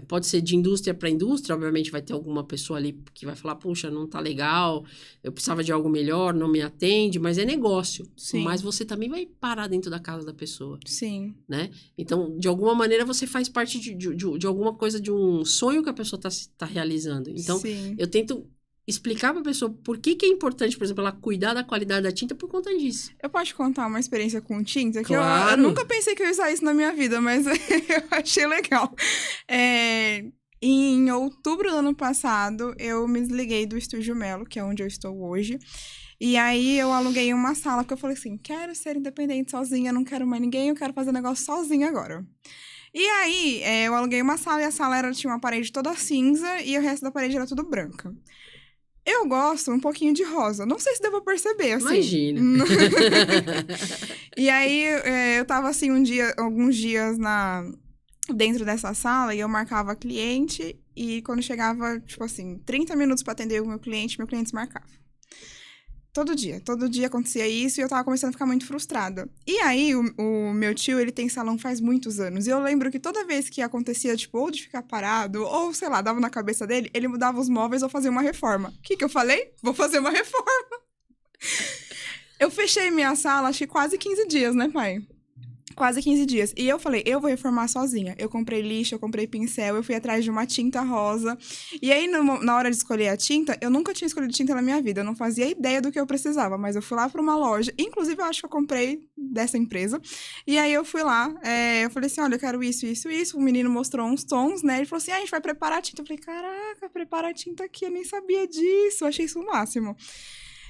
pode ser de indústria para indústria, obviamente vai ter alguma pessoa ali que vai falar, puxa, não tá legal, eu precisava de algo melhor, não me atende, mas é negócio.
Sim.
Mas você também vai parar dentro da casa da pessoa.
Sim.
Né? Então, de alguma maneira, você faz parte de alguma coisa, de um sonho que a pessoa tá realizando. Então,
Sim.
eu tento explicar para a pessoa por que é importante, por exemplo, ela cuidar da qualidade da tinta por conta disso.
Eu posso te contar uma experiência com tinta? Que
Claro.
eu nunca pensei que eu ia usar isso na minha vida, mas eu achei legal. Em outubro do ano passado, eu me desliguei do Estúdio Melo, que é onde eu estou hoje. E aí, eu aluguei uma sala, porque eu falei assim, quero ser independente sozinha, não quero mais ninguém, eu quero fazer negócio sozinha agora. E aí, eu aluguei uma sala, e a sala tinha uma parede toda cinza, e o resto da parede era tudo branca. Eu gosto um pouquinho de rosa. Não sei se deu pra perceber, assim.
Imagina.
E aí, eu tava assim alguns dias dentro dessa sala e eu marcava cliente. E quando chegava, tipo assim, 30 minutos pra atender o meu cliente desmarcava. Todo dia acontecia isso e eu tava começando a ficar muito frustrada. E aí, o meu tio, ele tem salão faz muitos anos. E eu lembro que toda vez que acontecia, tipo, ou de ficar parado, ou, sei lá, dava na cabeça dele, ele mudava os móveis ou fazia uma reforma. O que eu falei? Vou fazer uma reforma. Eu fechei minha sala, acho que quase 15 dias, né, pai? Quase 15 dias. E eu falei, eu vou reformar sozinha. Eu comprei lixo, eu comprei pincel, eu fui atrás de uma tinta rosa. E aí, na hora de escolher a tinta, eu nunca tinha escolhido tinta na minha vida. Eu não fazia ideia do que eu precisava. Mas eu fui lá pra uma loja. Inclusive, eu acho que eu comprei dessa empresa. E aí, eu fui lá. Eu falei assim, olha, eu quero isso, isso, isso. O menino mostrou uns tons, né? Ele falou assim, a gente vai preparar a tinta. Eu falei, caraca, prepara a tinta aqui. Eu nem sabia disso. Eu achei isso o máximo.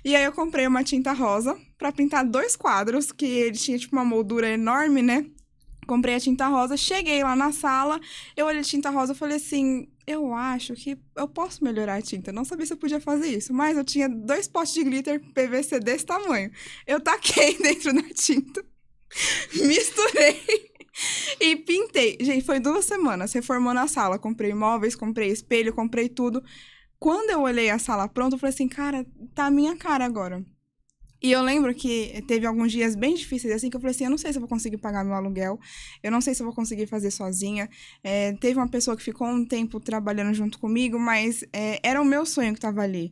E aí eu comprei uma tinta rosa pra pintar 2 quadros, que ele tinha tipo uma moldura enorme, né? Comprei a tinta rosa, cheguei lá na sala, eu olhei a tinta rosa e falei assim, eu acho que eu posso melhorar a tinta. Não sabia se eu podia fazer isso, mas eu tinha 2 potes de glitter PVC desse tamanho. Eu taquei dentro da tinta, misturei e pintei. Gente, foi 2 semanas reformando a sala. Comprei móveis, comprei espelho, comprei tudo. Quando eu olhei a sala pronta, eu falei assim, cara, tá a minha cara agora. E eu lembro que teve alguns dias bem difíceis, assim, que eu falei assim, eu não sei se eu vou conseguir pagar meu aluguel, eu não sei se eu vou conseguir fazer sozinha. Teve uma pessoa que ficou um tempo trabalhando junto comigo, mas era o meu sonho que tava ali.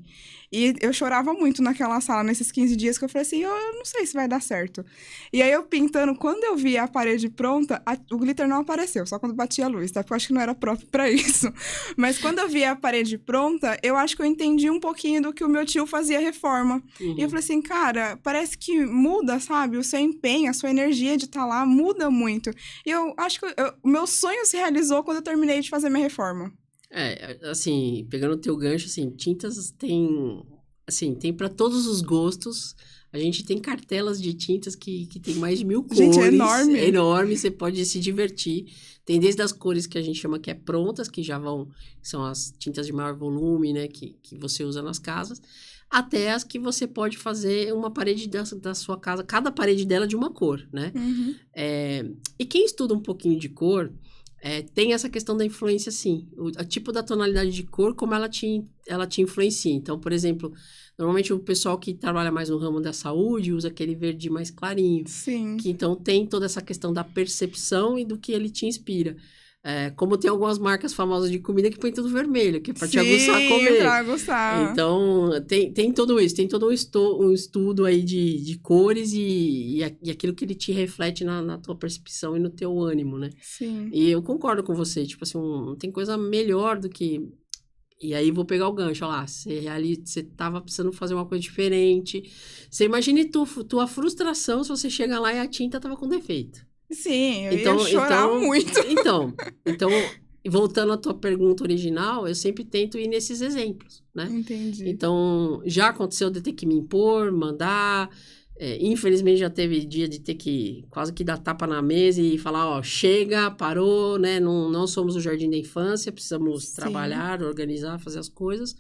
E eu chorava muito naquela sala, nesses 15 dias, que eu falei assim, eu não sei se vai dar certo. E aí eu pintando, quando eu vi a parede pronta, o glitter não apareceu, só quando batia a luz, tá? Porque eu acho que não era próprio pra isso. Mas quando eu vi a parede pronta, eu acho que eu entendi um pouquinho do que o meu tio fazia reforma.
Uhum.
E eu falei assim, cara, parece que muda, sabe? O seu empenho, a sua energia de estar lá muda muito. E eu acho que o meu sonho se realizou quando eu terminei de fazer minha reforma.
Assim, pegando o teu gancho, assim, tintas tem para todos os gostos. A gente tem cartelas de tintas que tem mais de 1000 cores.
Gente, é enorme.
É enorme, você pode se divertir. Tem desde as cores que a gente chama que é prontas, que são as tintas de maior volume, né, que você usa nas casas, até as que você pode fazer uma parede da sua casa, cada parede dela de uma cor, né?
Uhum.
E quem estuda um pouquinho de cor, tem essa questão da influência, sim. O tipo da tonalidade de cor, como ela te influencia. Então, por exemplo, normalmente o pessoal que trabalha mais no ramo da saúde usa aquele verde mais clarinho.
Sim.
Que então tem toda essa questão da percepção e do que ele te inspira. Como tem algumas marcas famosas de comida que põem tudo vermelho, que é pra te aguçar a comer.
Pra aguçar.
Então, tem tudo isso. Tem todo um estudo aí de cores e aquilo que ele te reflete na tua percepção e no teu ânimo, né?
Sim.
E eu concordo com você. Tipo assim, não tem coisa melhor do que... E aí, vou pegar o gancho, olha lá, você tava precisando fazer uma coisa diferente. Você imagine tua frustração se você chega lá e a tinta tava com defeito.
Sim, eu ia chorar muito.
Então, voltando à tua pergunta original, eu sempre tento ir nesses exemplos, né?
Entendi.
Então, já aconteceu de ter que me impor, mandar... infelizmente, já teve dia de ter que quase que dar tapa na mesa e falar, ó, chega, parou, né? Não somos o jardim da infância, precisamos trabalhar, organizar, fazer as coisas.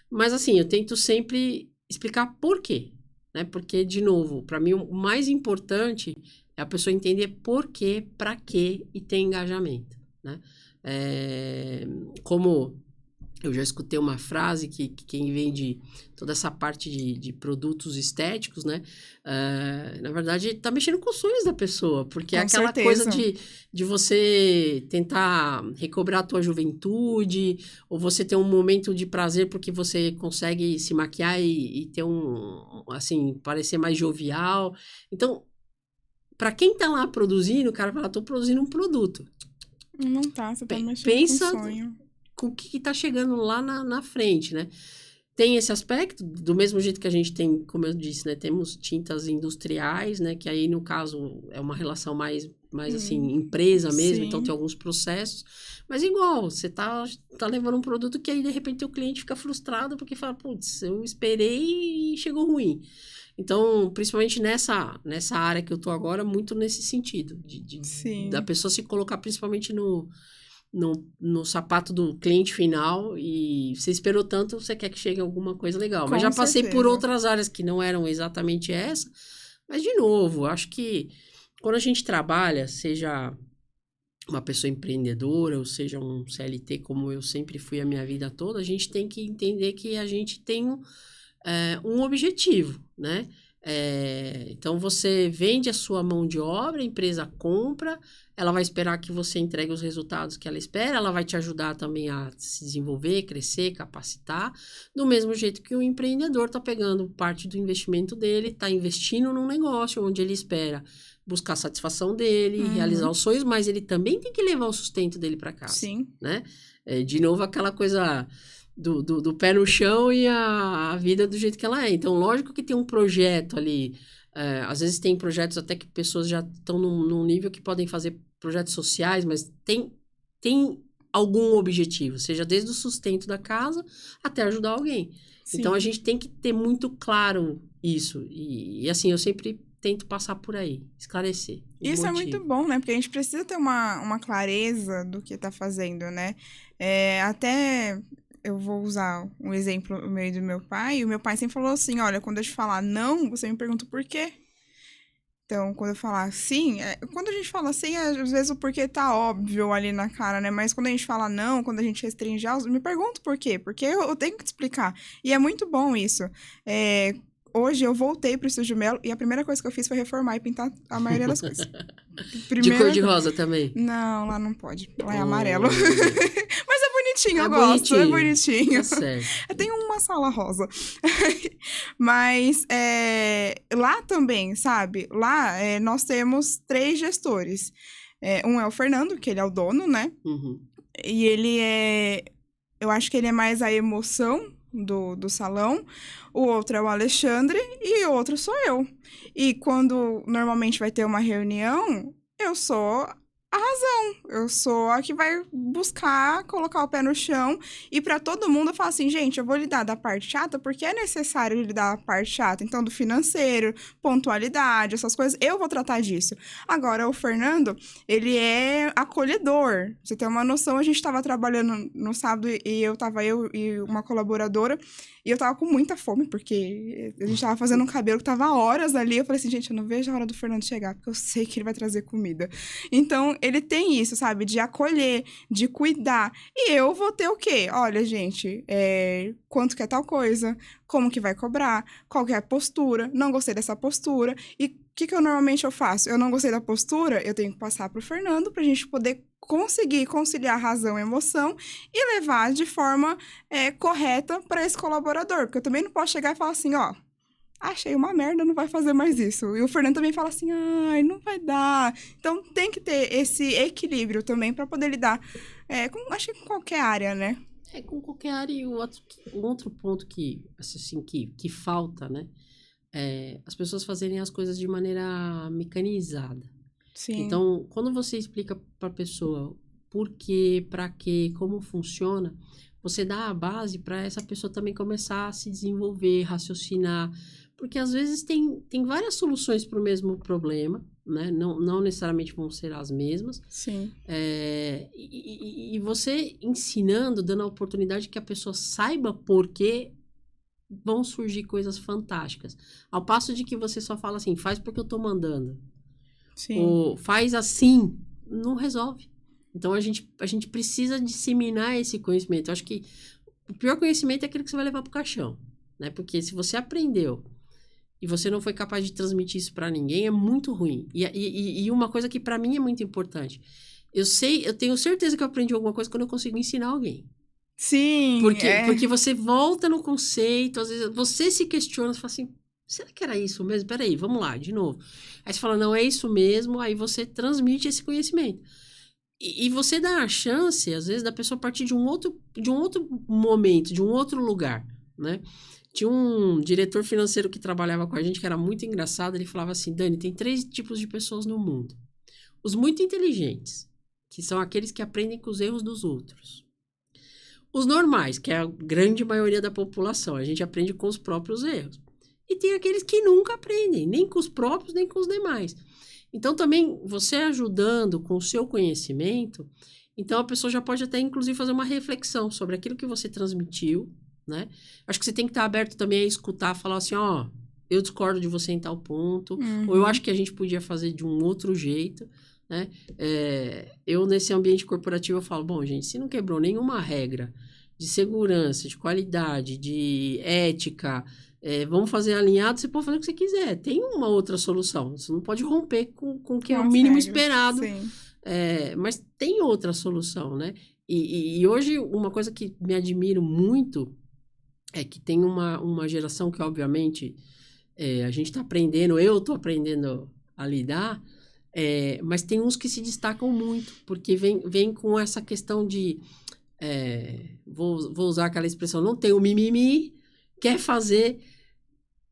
Mas, assim, eu tento sempre explicar por quê, né? Porque, de novo, para mim, o mais importante é a pessoa entender por quê, para quê e ter engajamento, né? Como eu já escutei uma frase que quem vende toda essa parte de produtos estéticos, né? Na verdade, tá mexendo com os sonhos da pessoa, porque é aquela coisa de você tentar recobrar a tua juventude, ou você ter um momento de prazer porque você consegue se maquiar e ter assim, parecer mais jovial. Então, para quem tá lá produzindo, o cara fala, tô produzindo um produto.
Não tá, você tá mexendo com o sonho.
Com o que tá chegando lá na frente, né? Tem esse aspecto, do mesmo jeito que a gente tem, como eu disse, né? Temos tintas industriais, né? Que aí, no caso, é uma relação mais assim, empresa mesmo. Sim. Então, tem alguns processos. Mas, igual, você tá levando um produto que aí, de repente, o cliente fica frustrado porque fala, putz, eu esperei e chegou ruim. Então, principalmente nessa área que eu tô agora, muito nesse sentido. Da pessoa se colocar principalmente no sapato do cliente final e você esperou tanto, você quer que chegue alguma coisa legal. Mas já passei por outras áreas que não eram exatamente essa. Mas, de novo, acho que quando a gente trabalha, seja uma pessoa empreendedora ou seja um CLT, como eu sempre fui a minha vida toda, a gente tem que entender que a gente tem um objetivo, né? Então, você vende a sua mão de obra, a empresa compra, ela vai esperar que você entregue os resultados que ela espera, ela vai te ajudar também a se desenvolver, crescer, capacitar, do mesmo jeito que o empreendedor está pegando parte do investimento dele, está investindo num negócio onde ele espera buscar a satisfação dele, realizar os sonhos, mas ele também tem que levar o sustento dele para casa.
Sim.
Né? De novo, aquela coisa... Do pé no chão e a vida do jeito que ela é. Então, lógico que tem um projeto ali. Às vezes tem projetos até que pessoas já estão num nível que podem fazer projetos sociais, mas tem algum objetivo, seja desde o sustento da casa até ajudar alguém. Sim. Então, a gente tem que ter muito claro isso. E assim, eu sempre tento passar por aí, esclarecer.
Isso motivo. É muito bom, né? Porque a gente precisa ter uma clareza do que tá fazendo, né? Até... Eu vou usar um exemplo meu e do meu pai. O meu pai sempre falou assim, olha, quando eu te falar não, você me pergunta o porquê. Então, quando eu falar sim... Quando a gente fala sim, às vezes o porquê tá óbvio ali na cara, né? Mas quando a gente fala não, quando a gente restringe, me pergunta o porquê. Porque eu tenho que te explicar. E é muito bom isso. Hoje eu voltei pro Estúdio Melo e a primeira coisa que eu fiz foi reformar e pintar a maioria das coisas.
De cor de rosa também?
Não, lá não pode. Lá é amarelo. Mas é bonitinho, eu gosto. É bonitinho.
Tá certo.
Tem uma sala rosa. Mas lá também, sabe? Lá nós temos 3 gestores. Um é o Fernando, que ele é o dono, né?
Uhum.
E ele eu acho que ele é mais a emoção do salão. O outro é o Alexandre e o outro sou eu. E quando normalmente vai ter uma reunião, eu sou a razão. Eu sou a que vai buscar colocar o pé no chão. E pra todo mundo eu falo assim, gente, eu vou lidar da parte chata porque é necessário lidar da parte chata. Então, do financeiro, pontualidade, essas coisas, eu vou tratar disso. Agora, o Fernando, ele é acolhedor. Pra você ter uma noção, a gente tava trabalhando no sábado e eu e uma colaboradora. E eu tava com muita fome, porque a gente tava fazendo um cabelo que tava horas ali. Eu falei assim, gente, eu não vejo a hora do Fernando chegar, porque eu sei que ele vai trazer comida. Então, ele tem isso, sabe? De acolher, de cuidar. E eu vou ter o quê? Olha, gente, quanto que é tal coisa? Como que vai cobrar? Qual que é a postura? Não gostei dessa postura. E o que eu normalmente faço? Eu não gostei da postura, eu tenho que passar pro Fernando pra gente poder conseguir conciliar razão e emoção e levar de forma correta para esse colaborador. Porque eu também não posso chegar e falar assim, ó, achei uma merda, não vai fazer mais isso. E o Fernando também fala assim, ai, não vai dar. Então, tem que ter esse equilíbrio também para poder lidar acho que com qualquer área, né?
Com qualquer área. E o outro ponto que, assim, que falta, né? As pessoas fazerem as coisas de maneira mecanizada.
Sim.
Então, quando você explica para a pessoa por quê, para quê, como funciona, você dá a base para essa pessoa também começar a se desenvolver, raciocinar. Porque às vezes tem várias soluções para o mesmo problema, né? Não necessariamente vão ser as mesmas.
Sim.
E você ensinando, dando a oportunidade que a pessoa saiba por quê, vão surgir coisas fantásticas. Ao passo de que você só fala assim, faz porque eu tô mandando.
Sim.
Ou faz assim, não resolve. Então, a gente precisa disseminar esse conhecimento. Eu acho que o pior conhecimento é aquele que você vai levar pro caixão, né? Porque se você aprendeu e você não foi capaz de transmitir isso para ninguém, é muito ruim. E uma coisa que para mim é muito importante. Eu tenho certeza que eu aprendi alguma coisa quando eu consigo ensinar alguém.
Sim,
Porque você volta no conceito, às vezes você se questiona, você fala assim, será que era isso mesmo? Peraí, vamos lá, de novo. Aí você fala, não, é isso mesmo, aí você transmite esse conhecimento. E você dá a chance, às vezes, da pessoa partir de um outro momento, de um outro lugar, né? Tinha um diretor financeiro que trabalhava com a gente, que era muito engraçado, ele falava assim, Dani, tem 3 tipos de pessoas no mundo. Os muito inteligentes, que são aqueles que aprendem com os erros dos outros. Os normais, que é a grande maioria da população, a gente aprende com os próprios erros. E tem aqueles que nunca aprendem, nem com os próprios, nem com os demais. Então, também, você ajudando com o seu conhecimento, então a pessoa já pode até, inclusive, fazer uma reflexão sobre aquilo que você transmitiu, né? Acho que você tem que estar aberto também a escutar, falar assim, ó, eu discordo de você em tal ponto, ou eu acho que a gente podia fazer de um outro jeito, né? Eu, nesse ambiente corporativo, eu falo, bom, gente, se não quebrou nenhuma regra de segurança, de qualidade, de ética, vamos fazer alinhado, você pode fazer o que você quiser. Tem uma outra solução. Você não pode romper com o que é o mínimo esperado. Mas tem outra solução, né? E hoje, uma coisa que me admiro muito é que tem uma geração que, obviamente, a gente está aprendendo, eu estou aprendendo a lidar, mas tem uns que se destacam muito, porque vem com essa questão de... vou usar aquela expressão, não tem o mimimi, quer fazer...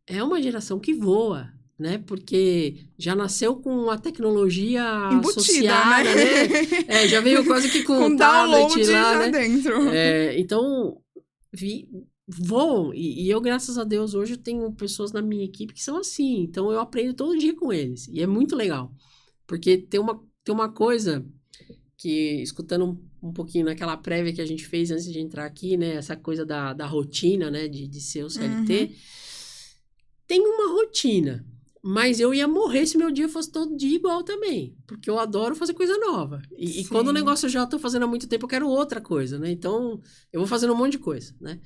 É uma geração que voa, né? Porque já nasceu com a tecnologia
embutida,
associada, né? Já veio quase que com o tablet lá, né?
Dentro.
Então, voam. E eu, graças a Deus, hoje eu tenho pessoas na minha equipe que são assim. Então, eu aprendo todo dia com eles. E é muito legal. Porque tem uma coisa que, escutando um pouquinho naquela prévia que a gente fez antes de entrar aqui, né? Essa coisa da rotina, né? De ser o CLT. Tem uma rotina, mas eu ia morrer se meu dia fosse todo dia igual também, porque eu adoro fazer coisa nova. E quando o negócio eu já estou fazendo há muito tempo, eu quero outra coisa, né? Então, eu vou fazendo um monte de coisa, né?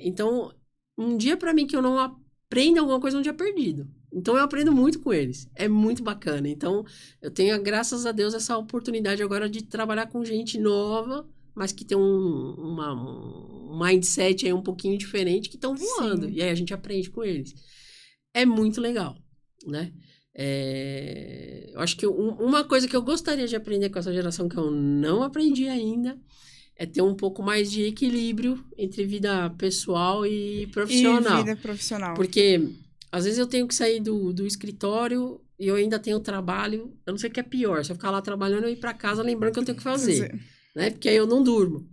Então, um dia para mim que eu não aprendo alguma coisa é um dia perdido. Então, eu aprendo muito com eles. É muito bacana. Então, eu tenho, graças a Deus, essa oportunidade agora de trabalhar com gente nova, mas que tem um mindset aí um pouquinho diferente, que estão voando. Sim. E aí a gente aprende com eles. É muito legal, né? Eu acho que uma coisa que eu gostaria de aprender com essa geração, que eu não aprendi ainda, é ter um pouco mais de equilíbrio entre vida pessoal e profissional.
E vida profissional.
Porque às vezes eu tenho que sair do escritório e eu ainda tenho trabalho. Eu não sei o que é pior. Se eu ficar lá trabalhando, eu ir para casa lembrando que eu tenho que fazer. Né? Porque aí eu não durmo.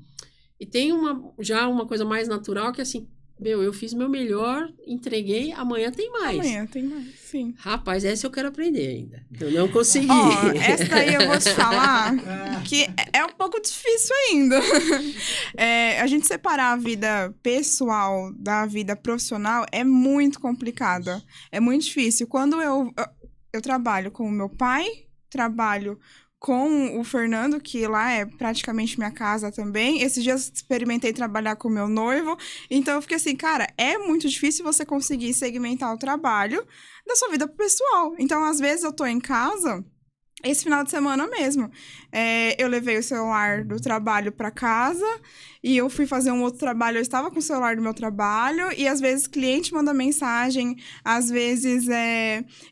E tem já uma coisa mais natural que assim, eu fiz meu melhor, entreguei, amanhã tem mais.
Amanhã tem mais, sim.
Rapaz, essa eu quero aprender ainda. Eu não consegui.
Essa daí eu vou te falar que é um pouco difícil ainda. A gente separar a vida pessoal da vida profissional é muito complicada. É muito difícil. Quando eu trabalho com o meu pai, trabalho com o Fernando, que lá é praticamente minha casa também. Esses dias experimentei trabalhar com o meu noivo. Então, eu fiquei assim, cara, é muito difícil você conseguir segmentar o trabalho da sua vida pessoal. Então, às vezes, eu tô em casa... Esse final de semana mesmo, eu levei o celular do trabalho para casa e eu fui fazer um outro trabalho, eu estava com o celular do meu trabalho e às vezes cliente manda mensagem, às vezes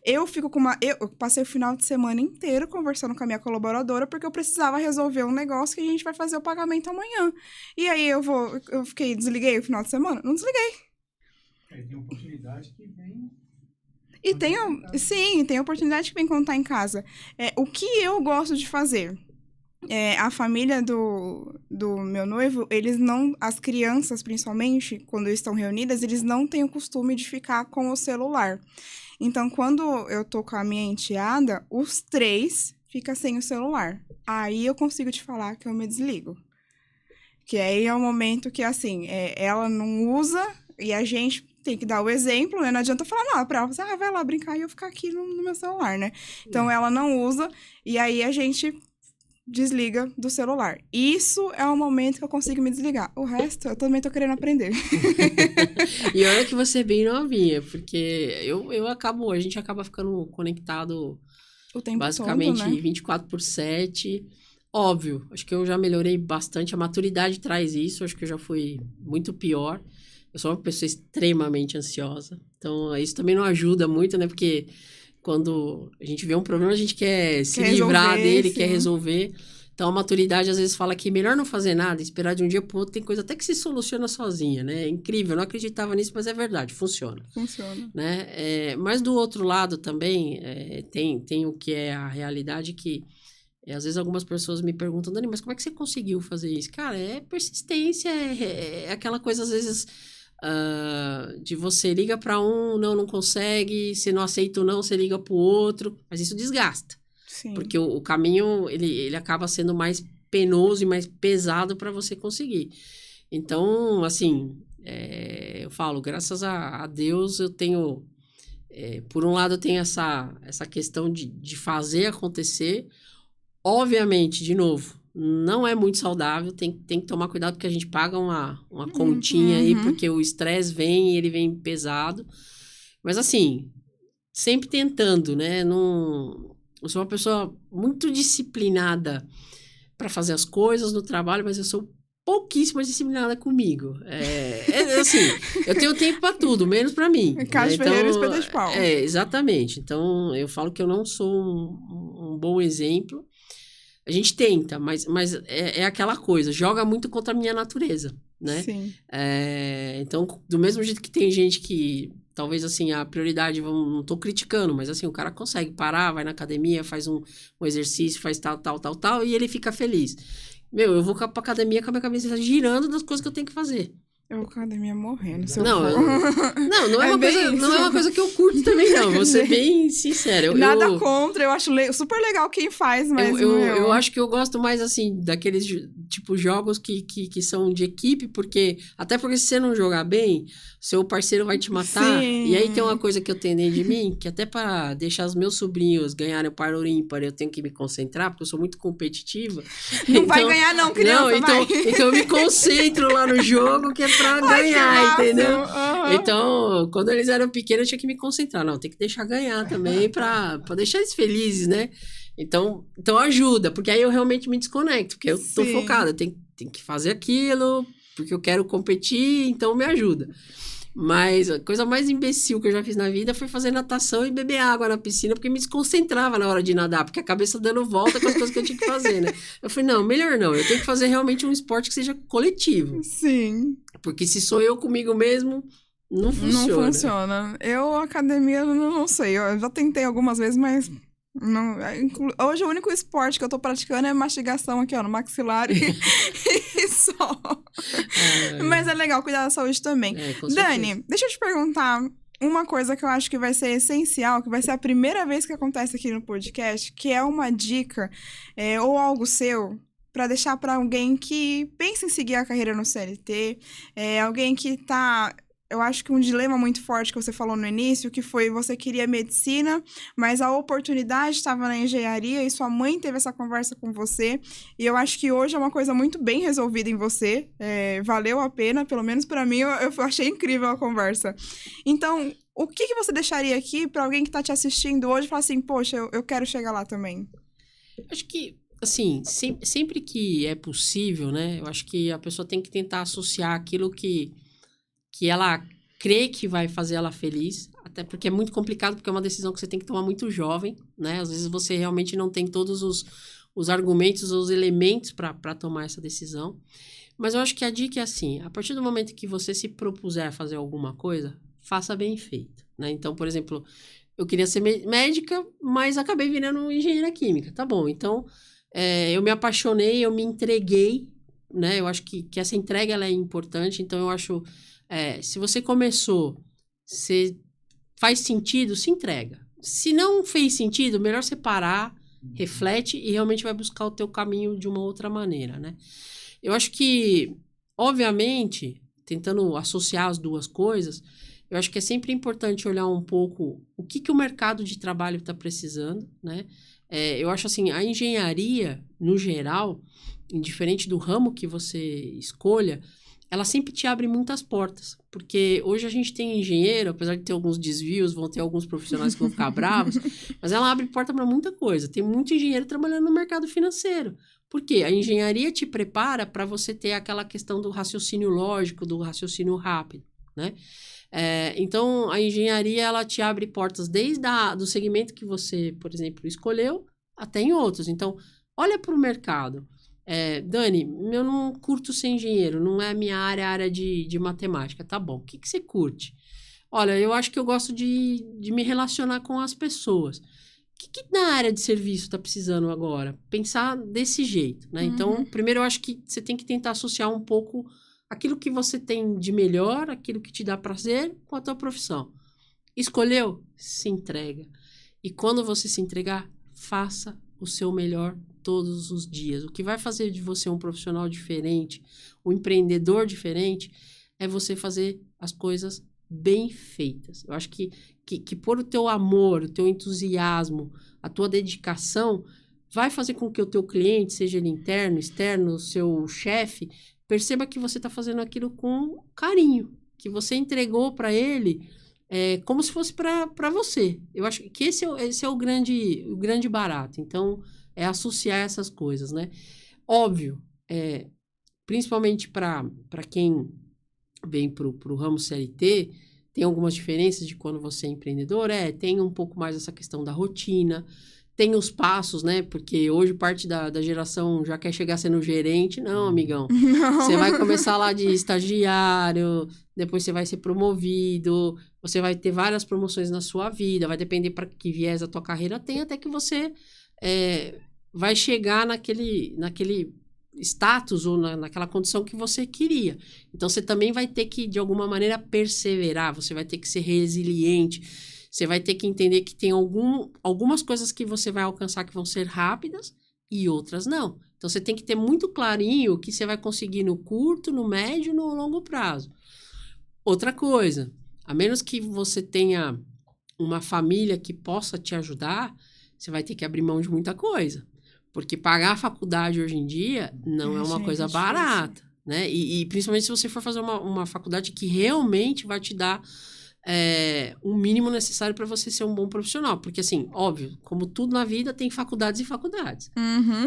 eu fico com eu passei o final de semana inteiro conversando com a minha colaboradora porque eu precisava resolver um negócio que a gente vai fazer o pagamento amanhã. E aí desliguei o final de semana? Não desliguei.
Tem oportunidade que vem...
E tem oportunidade que vem quando tá em casa. O que eu gosto de fazer? A família do meu noivo, eles não... As crianças, principalmente, quando estão reunidas, eles não têm o costume de ficar com o celular. Então, quando eu tô com a minha enteada, os 3 ficam sem o celular. Aí eu consigo te falar que eu me desligo. Que aí é o momento que, assim, ela não usa e a gente... tem que dar o exemplo, né? Não adianta falar nada pra ela, vai lá brincar e eu ficar aqui no meu celular, né? Então, ela não usa e aí a gente desliga do celular. Isso é o momento que eu consigo me desligar. O resto, eu também tô querendo aprender.
E olha que você é bem novinha, porque a gente acaba ficando conectado
o tempo
basicamente
todo, né?
24/7. Óbvio, acho que eu já melhorei bastante, a maturidade traz isso, acho que eu já fui muito pior. Eu sou uma pessoa extremamente ansiosa, então isso também não ajuda muito, né? Porque quando a gente vê um problema, a gente quer se livrar dele, quer resolver. Então a maturidade às vezes fala que é melhor não fazer nada, esperar de um dia pro outro, tem coisa até que se soluciona sozinha, né? É incrível, eu não acreditava nisso, mas é verdade, funciona.
Funciona.
Né? Mas do outro lado também, tem o que é a realidade que... às vezes algumas pessoas me perguntam, Dani, mas como é que você conseguiu fazer isso? Cara, é persistência, é aquela coisa às vezes... de você liga para um, não consegue, se não aceita o não, você liga para o outro, mas isso desgasta.
Sim.
Porque o caminho, ele acaba sendo mais penoso e mais pesado para você conseguir. Então, assim, eu falo, graças a Deus eu tenho, por um lado eu tenho essa questão de fazer acontecer, obviamente, de novo, não é muito saudável, tem que tomar cuidado porque a gente paga uma continha aí, porque o estresse vem e ele vem pesado. Mas assim, sempre tentando, né? Eu sou uma pessoa muito disciplinada para fazer as coisas no trabalho, mas eu sou pouquíssimo disciplinada comigo. Assim, eu tenho tempo para tudo, menos para mim.
Casa de ferreiro, espeto de pau.
Exatamente. Então, eu falo que eu não sou um bom exemplo. A gente tenta, mas é aquela coisa, joga muito contra a minha natureza, né?
Sim.
Então, do mesmo jeito que tem gente que, talvez, assim, a prioridade, não tô criticando, mas, assim, o cara consegue parar, vai na academia, faz um exercício, faz tal, e ele fica feliz. Eu vou pra academia com a minha cabeça girando das coisas que eu tenho que fazer.
Eu vou pra academia morrendo.
Não é uma coisa que eu curto também, não. Vou ser bem sincera.
Nada contra, eu acho super legal quem faz, mas
eu acho que eu gosto mais, assim, daqueles, tipo, jogos que são de equipe, até porque se você não jogar bem, seu parceiro vai te matar.
Sim.
E aí tem uma coisa que eu tenho dentro de mim, que até para deixar os meus sobrinhos ganharem o par ou ímpar, eu tenho que me concentrar, porque eu sou muito competitiva.
Não vai ganhar não, criança,
então eu me concentro lá no jogo, que é pra ganhar, entendeu?
Uhum.
Então, quando eles eram pequenos, eu tinha que me concentrar. Não, tem que deixar ganhar também pra deixar eles felizes, né? Então ajuda, porque aí eu realmente me desconecto, porque eu tô focada, tenho que fazer aquilo, porque eu quero competir, então me ajuda. Mas a coisa mais imbecil que eu já fiz na vida foi fazer natação e beber água na piscina, porque me desconcentrava na hora de nadar, porque a cabeça dando volta com as coisas que eu tinha que fazer, né? Eu falei, não, melhor não, eu tenho que fazer realmente um esporte que seja coletivo.
Sim.
Porque se sou eu comigo mesmo, Não funciona.
Não funciona. Academia, não sei. Eu já tentei algumas vezes, mas... Não, hoje o único esporte que eu tô praticando é mastigação aqui, ó, no maxilar e só. Mas é legal cuidar da saúde também.
Com certeza.
Dani, deixa eu te perguntar uma coisa que eu acho que vai ser essencial, que vai ser a primeira vez que acontece aqui no podcast, que é uma dica ou algo seu para deixar para alguém que pensa em seguir a carreira no CLT, alguém que tá... Eu acho que um dilema muito forte que você falou no início, que foi você queria medicina, mas a oportunidade estava na engenharia e sua mãe teve essa conversa com você. E eu acho que hoje é uma coisa muito bem resolvida em você. Valeu a pena, pelo menos para mim, eu achei incrível a conversa. Então, o que você deixaria aqui para alguém que está te assistindo hoje e falar assim, poxa, eu quero chegar lá também?
Acho que, assim, sempre que é possível, né? Eu acho que a pessoa tem que tentar associar aquilo que ela crê que vai fazer ela feliz, até porque é muito complicado, porque é uma decisão que você tem que tomar muito jovem, né? Às vezes você realmente não tem todos os argumentos, os elementos para tomar essa decisão. Mas eu acho que a dica é assim, a partir do momento que você se propuser a fazer alguma coisa, faça bem feito, né? Então, por exemplo, eu queria ser médica, mas acabei virando engenheira química, tá bom? Então, eu me apaixonei, eu me entreguei, né? Eu acho que essa entrega ela é importante, então eu acho... se você começou, faz sentido, se entrega. Se não fez sentido, melhor você parar, reflete e realmente vai buscar o teu caminho de uma outra maneira, né? Eu acho que, obviamente, tentando associar as duas coisas, eu acho que é sempre importante olhar um pouco o que o mercado de trabalho está precisando, né? Eu acho assim, a engenharia, no geral, indiferente do ramo que você escolha, ela sempre te abre muitas portas, porque hoje a gente tem engenheiro, apesar de ter alguns desvios, vão ter alguns profissionais que vão ficar bravos, mas ela abre porta para muita coisa. Tem muito engenheiro trabalhando no mercado financeiro. Por quê? A engenharia te prepara para você ter aquela questão do raciocínio lógico, do raciocínio rápido, né? Então, a engenharia, ela te abre portas desde do segmento que você, por exemplo, escolheu, até em outros. Então, olha para o mercado. Dani, eu não curto ser engenheiro, não é a minha área de matemática, tá bom. O que você curte? Olha, eu acho que eu gosto de me relacionar com as pessoas. O que na área de serviço está precisando agora? Pensar desse jeito, né? Então, primeiro eu acho que você tem que tentar associar um pouco aquilo que você tem de melhor, aquilo que te dá prazer com a tua profissão. Escolheu? Se entrega. E quando você se entregar, faça o seu melhor todos os dias. O que vai fazer de você um profissional diferente, um empreendedor diferente, é você fazer as coisas bem feitas. Eu acho que pôr o teu amor, o teu entusiasmo, a tua dedicação, vai fazer com que o teu cliente, seja ele interno, externo, o seu chefe, perceba que você está fazendo aquilo com carinho, que você entregou para ele como se fosse para você. Eu acho que esse é o grande barato. Então, é associar essas coisas, né? Óbvio, principalmente para quem vem para o ramo CLT, tem algumas diferenças de quando você é empreendedor, tem um pouco mais essa questão da rotina, tem os passos, né? Porque hoje parte da geração já quer chegar sendo gerente. Não, amigão. Não. Você vai começar lá de estagiário, depois você vai ser promovido, você vai ter várias promoções na sua vida, vai depender para que viés a tua carreira tem, até que você vai chegar naquele status ou naquela condição que você queria. Então, você também vai ter que, de alguma maneira, perseverar, você vai ter que ser resiliente. Você vai ter que entender que tem algumas coisas que você vai alcançar que vão ser rápidas e outras não. Então, você tem que ter muito clarinho o que você vai conseguir no curto, no médio e no longo prazo. Outra coisa, a menos que você tenha uma família que possa te ajudar, você vai ter que abrir mão de muita coisa. Porque pagar a faculdade hoje em dia não é uma coisa barata, né? E principalmente se você for fazer uma faculdade que realmente vai te dar o mínimo necessário para você ser um bom profissional. Porque, assim, óbvio, como tudo na vida, tem faculdades e faculdades.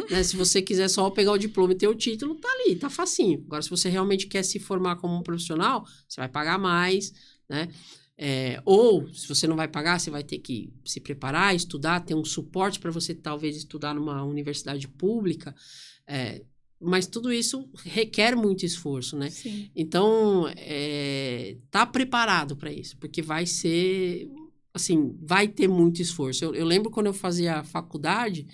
Né? Se você quiser só pegar o diploma e ter o título, tá ali, tá facinho. Agora, se você realmente quer se formar como um profissional, você vai pagar mais, né? Ou, se você não vai pagar, você vai ter que se preparar, estudar, ter um suporte para você, talvez, estudar numa universidade pública. mas tudo isso requer muito esforço, né?
Sim.
Então, tá preparado para isso, porque vai ser, assim, vai ter muito esforço. Eu lembro quando eu fazia faculdade,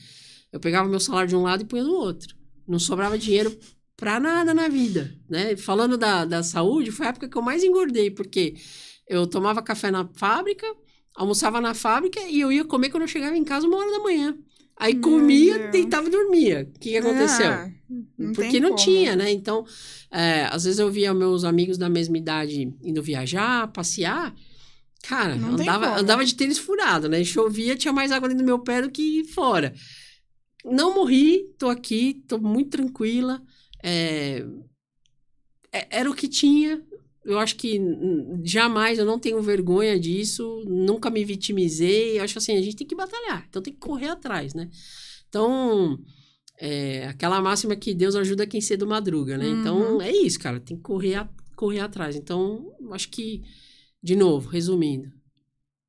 eu pegava meu salário de um lado e punha do outro. Não sobrava dinheiro para nada na vida, né? Falando da saúde, foi a época que eu mais engordei, porque eu tomava café na fábrica, almoçava na fábrica e eu ia comer quando eu chegava em casa 1h da manhã. Aí
Meu
comia,
Deus.
deitava e dormia. O que aconteceu?
Não
Porque
tem
não
como.
tinha, né? Então, às vezes eu via meus amigos da mesma idade indo viajar, passear. Cara,
Não tem como.
andava de tênis furado, né? Chovia, tinha mais água dentro do meu pé do que fora. Não morri, tô aqui, tô muito tranquila. Era o que tinha. Eu acho que jamais, eu não tenho vergonha disso, nunca me vitimizei. Eu acho assim, a gente tem que batalhar, então tem que correr atrás, né? Então, aquela máxima que Deus ajuda quem cedo madruga, né? Então, é isso, cara, tem que correr atrás. Então, eu acho que, de novo, resumindo,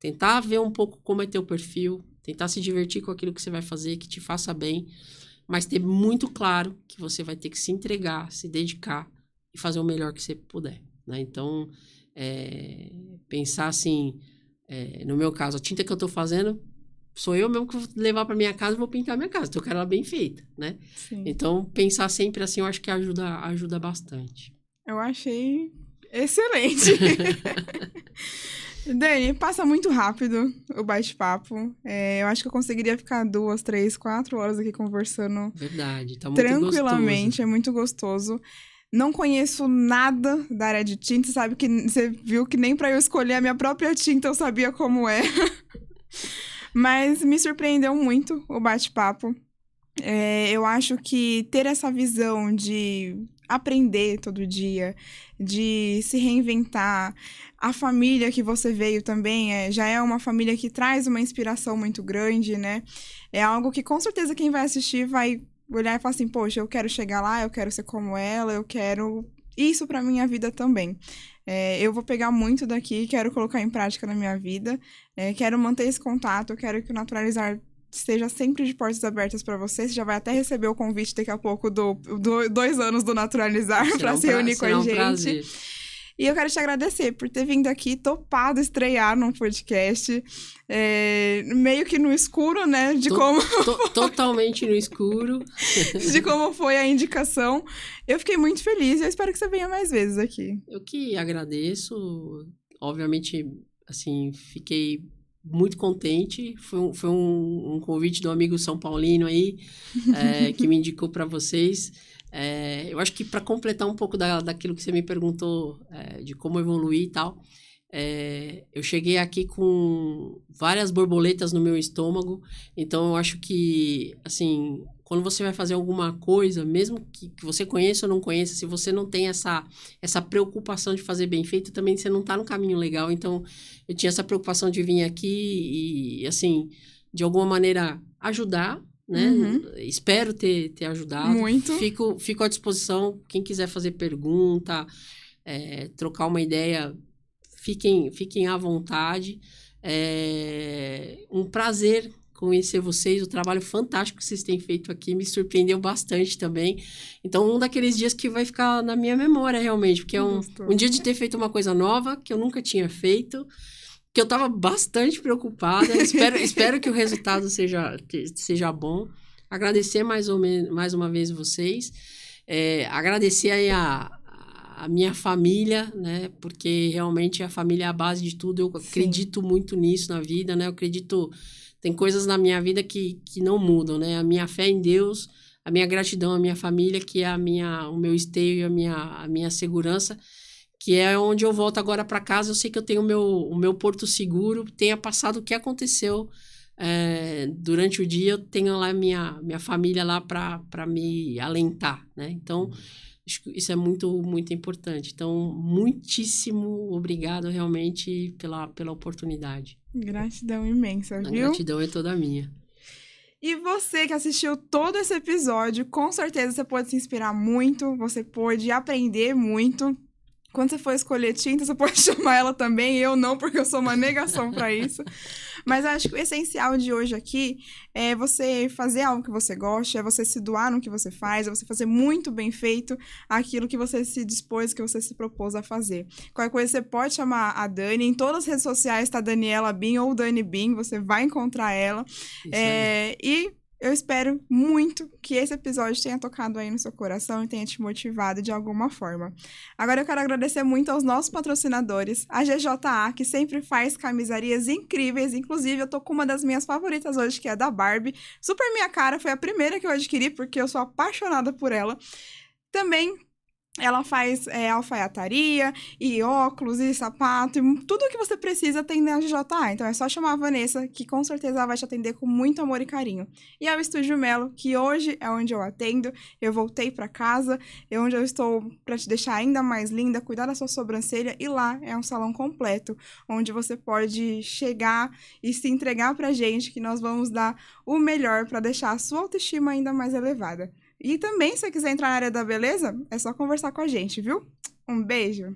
tentar ver um pouco como é teu perfil, tentar se divertir com aquilo que você vai fazer, que te faça bem, mas ter muito claro que você vai ter que se entregar, se dedicar e fazer o melhor que você puder. Né? Então, pensar assim, no meu caso, a tinta que eu tô fazendo, sou eu mesmo que vou levar para minha casa e vou pintar minha casa, então eu quero ela bem feita, né?
Sim.
Então, pensar sempre assim, eu acho que ajuda bastante.
Eu achei excelente. Dani, passa muito rápido o bate-papo. Eu acho que eu conseguiria ficar 2, 3, 4 horas aqui conversando.
Verdade, tá muito
tranquilamente,
gostoso.
é muito gostoso. Não conheço nada da área de tinta, sabe? Que você viu que nem para eu escolher a minha própria tinta eu sabia como é. Mas me surpreendeu muito o bate-papo. Eu acho que ter essa visão de aprender todo dia, de se reinventar, a família que você veio também já é uma família que traz uma inspiração muito grande, né? É algo que com certeza quem vai assistir vai olhar e falar assim, poxa, eu quero chegar lá, eu quero ser como ela, eu quero isso pra minha vida também. Eu vou pegar muito daqui, quero colocar em prática na minha vida, quero manter esse contato, eu quero que o Naturalizar esteja sempre de portas abertas para você. Você já vai até receber o convite daqui a pouco do 2 anos do Naturalizar para se reunir com a gente.
Prazer.
E eu quero te agradecer por ter vindo aqui, topado estrear num podcast, meio que no escuro, né?
Totalmente no escuro.
De como foi a indicação. Eu fiquei muito feliz e eu espero que você venha mais vezes aqui.
Eu que agradeço. Obviamente, assim, fiquei muito contente. Foi um convite do amigo São Paulino aí, que me indicou para vocês. Eu acho que para completar um pouco daquilo que você me perguntou, de como evoluir e tal, eu cheguei aqui com várias borboletas no meu estômago. Então eu acho que, assim, quando você vai fazer alguma coisa, mesmo que você conheça ou não conheça, se você não tem essa preocupação de fazer bem feito, também você não está no caminho legal. Então eu tinha essa preocupação de vir aqui e, assim, de alguma maneira ajudar, né? Espero ter ajudado.
Muito.
Fico à disposição. Quem quiser fazer pergunta, trocar uma ideia, fiquem à vontade. Um prazer conhecer vocês, o trabalho fantástico que vocês têm feito aqui me surpreendeu bastante também. Então, um daqueles dias que vai ficar na minha memória, realmente, porque é um dia de ter feito uma coisa nova, que eu nunca tinha feito, que eu estava bastante preocupada. Espero que o resultado seja bom. Agradecer mais uma vez vocês. Agradecer aí a minha família, né? Porque realmente a família é a base de tudo. Eu acredito muito nisso na vida, né? Eu acredito... Tem coisas na minha vida que não mudam, né? A minha fé em Deus, a minha gratidão à minha família, que é o meu esteio e a minha segurança, que é onde eu volto agora para casa. Eu sei que eu tenho o meu porto seguro, tenha passado o que aconteceu durante o dia, eu tenho lá minha família lá para me alentar, né? Então, isso é muito, muito importante. Então, muitíssimo obrigado realmente pela oportunidade.
Gratidão imensa, viu?
A gratidão é toda minha.
E você que assistiu todo esse episódio, com certeza você pode se inspirar muito, você pode aprender muito. Quando você for escolher tinta, você pode chamar ela também, eu não, porque eu sou uma negação pra isso. Mas eu acho que o essencial de hoje aqui é você fazer algo que você gosta, é você se doar no que você faz, é você fazer muito bem feito aquilo que você se dispôs, que você se propôs a fazer. Qualquer coisa você pode chamar a Dani, em todas as redes sociais tá Daniela Bin ou Dani Bin, você vai encontrar ela. E eu espero muito que esse episódio tenha tocado aí no seu coração e tenha te motivado de alguma forma. Agora eu quero agradecer muito aos nossos patrocinadores, a GJA, que sempre faz camisarias incríveis, inclusive eu tô com uma das minhas favoritas hoje, que é a da Barbie. Super minha cara, foi a primeira que eu adquiri, porque eu sou apaixonada por ela. Também ela faz alfaiataria, e óculos, e sapato, e tudo o que você precisa tem na GJA. Então é só chamar a Vanessa, que com certeza ela vai te atender com muito amor e carinho. E é o Estúdio Melo, que hoje é onde eu atendo. Eu voltei pra casa, é onde eu estou pra te deixar ainda mais linda, cuidar da sua sobrancelha. E lá é um salão completo, onde você pode chegar e se entregar pra gente, que nós vamos dar o melhor pra deixar a sua autoestima ainda mais elevada. E também, se você quiser entrar na área da beleza, é só conversar com a gente, viu? Um beijo!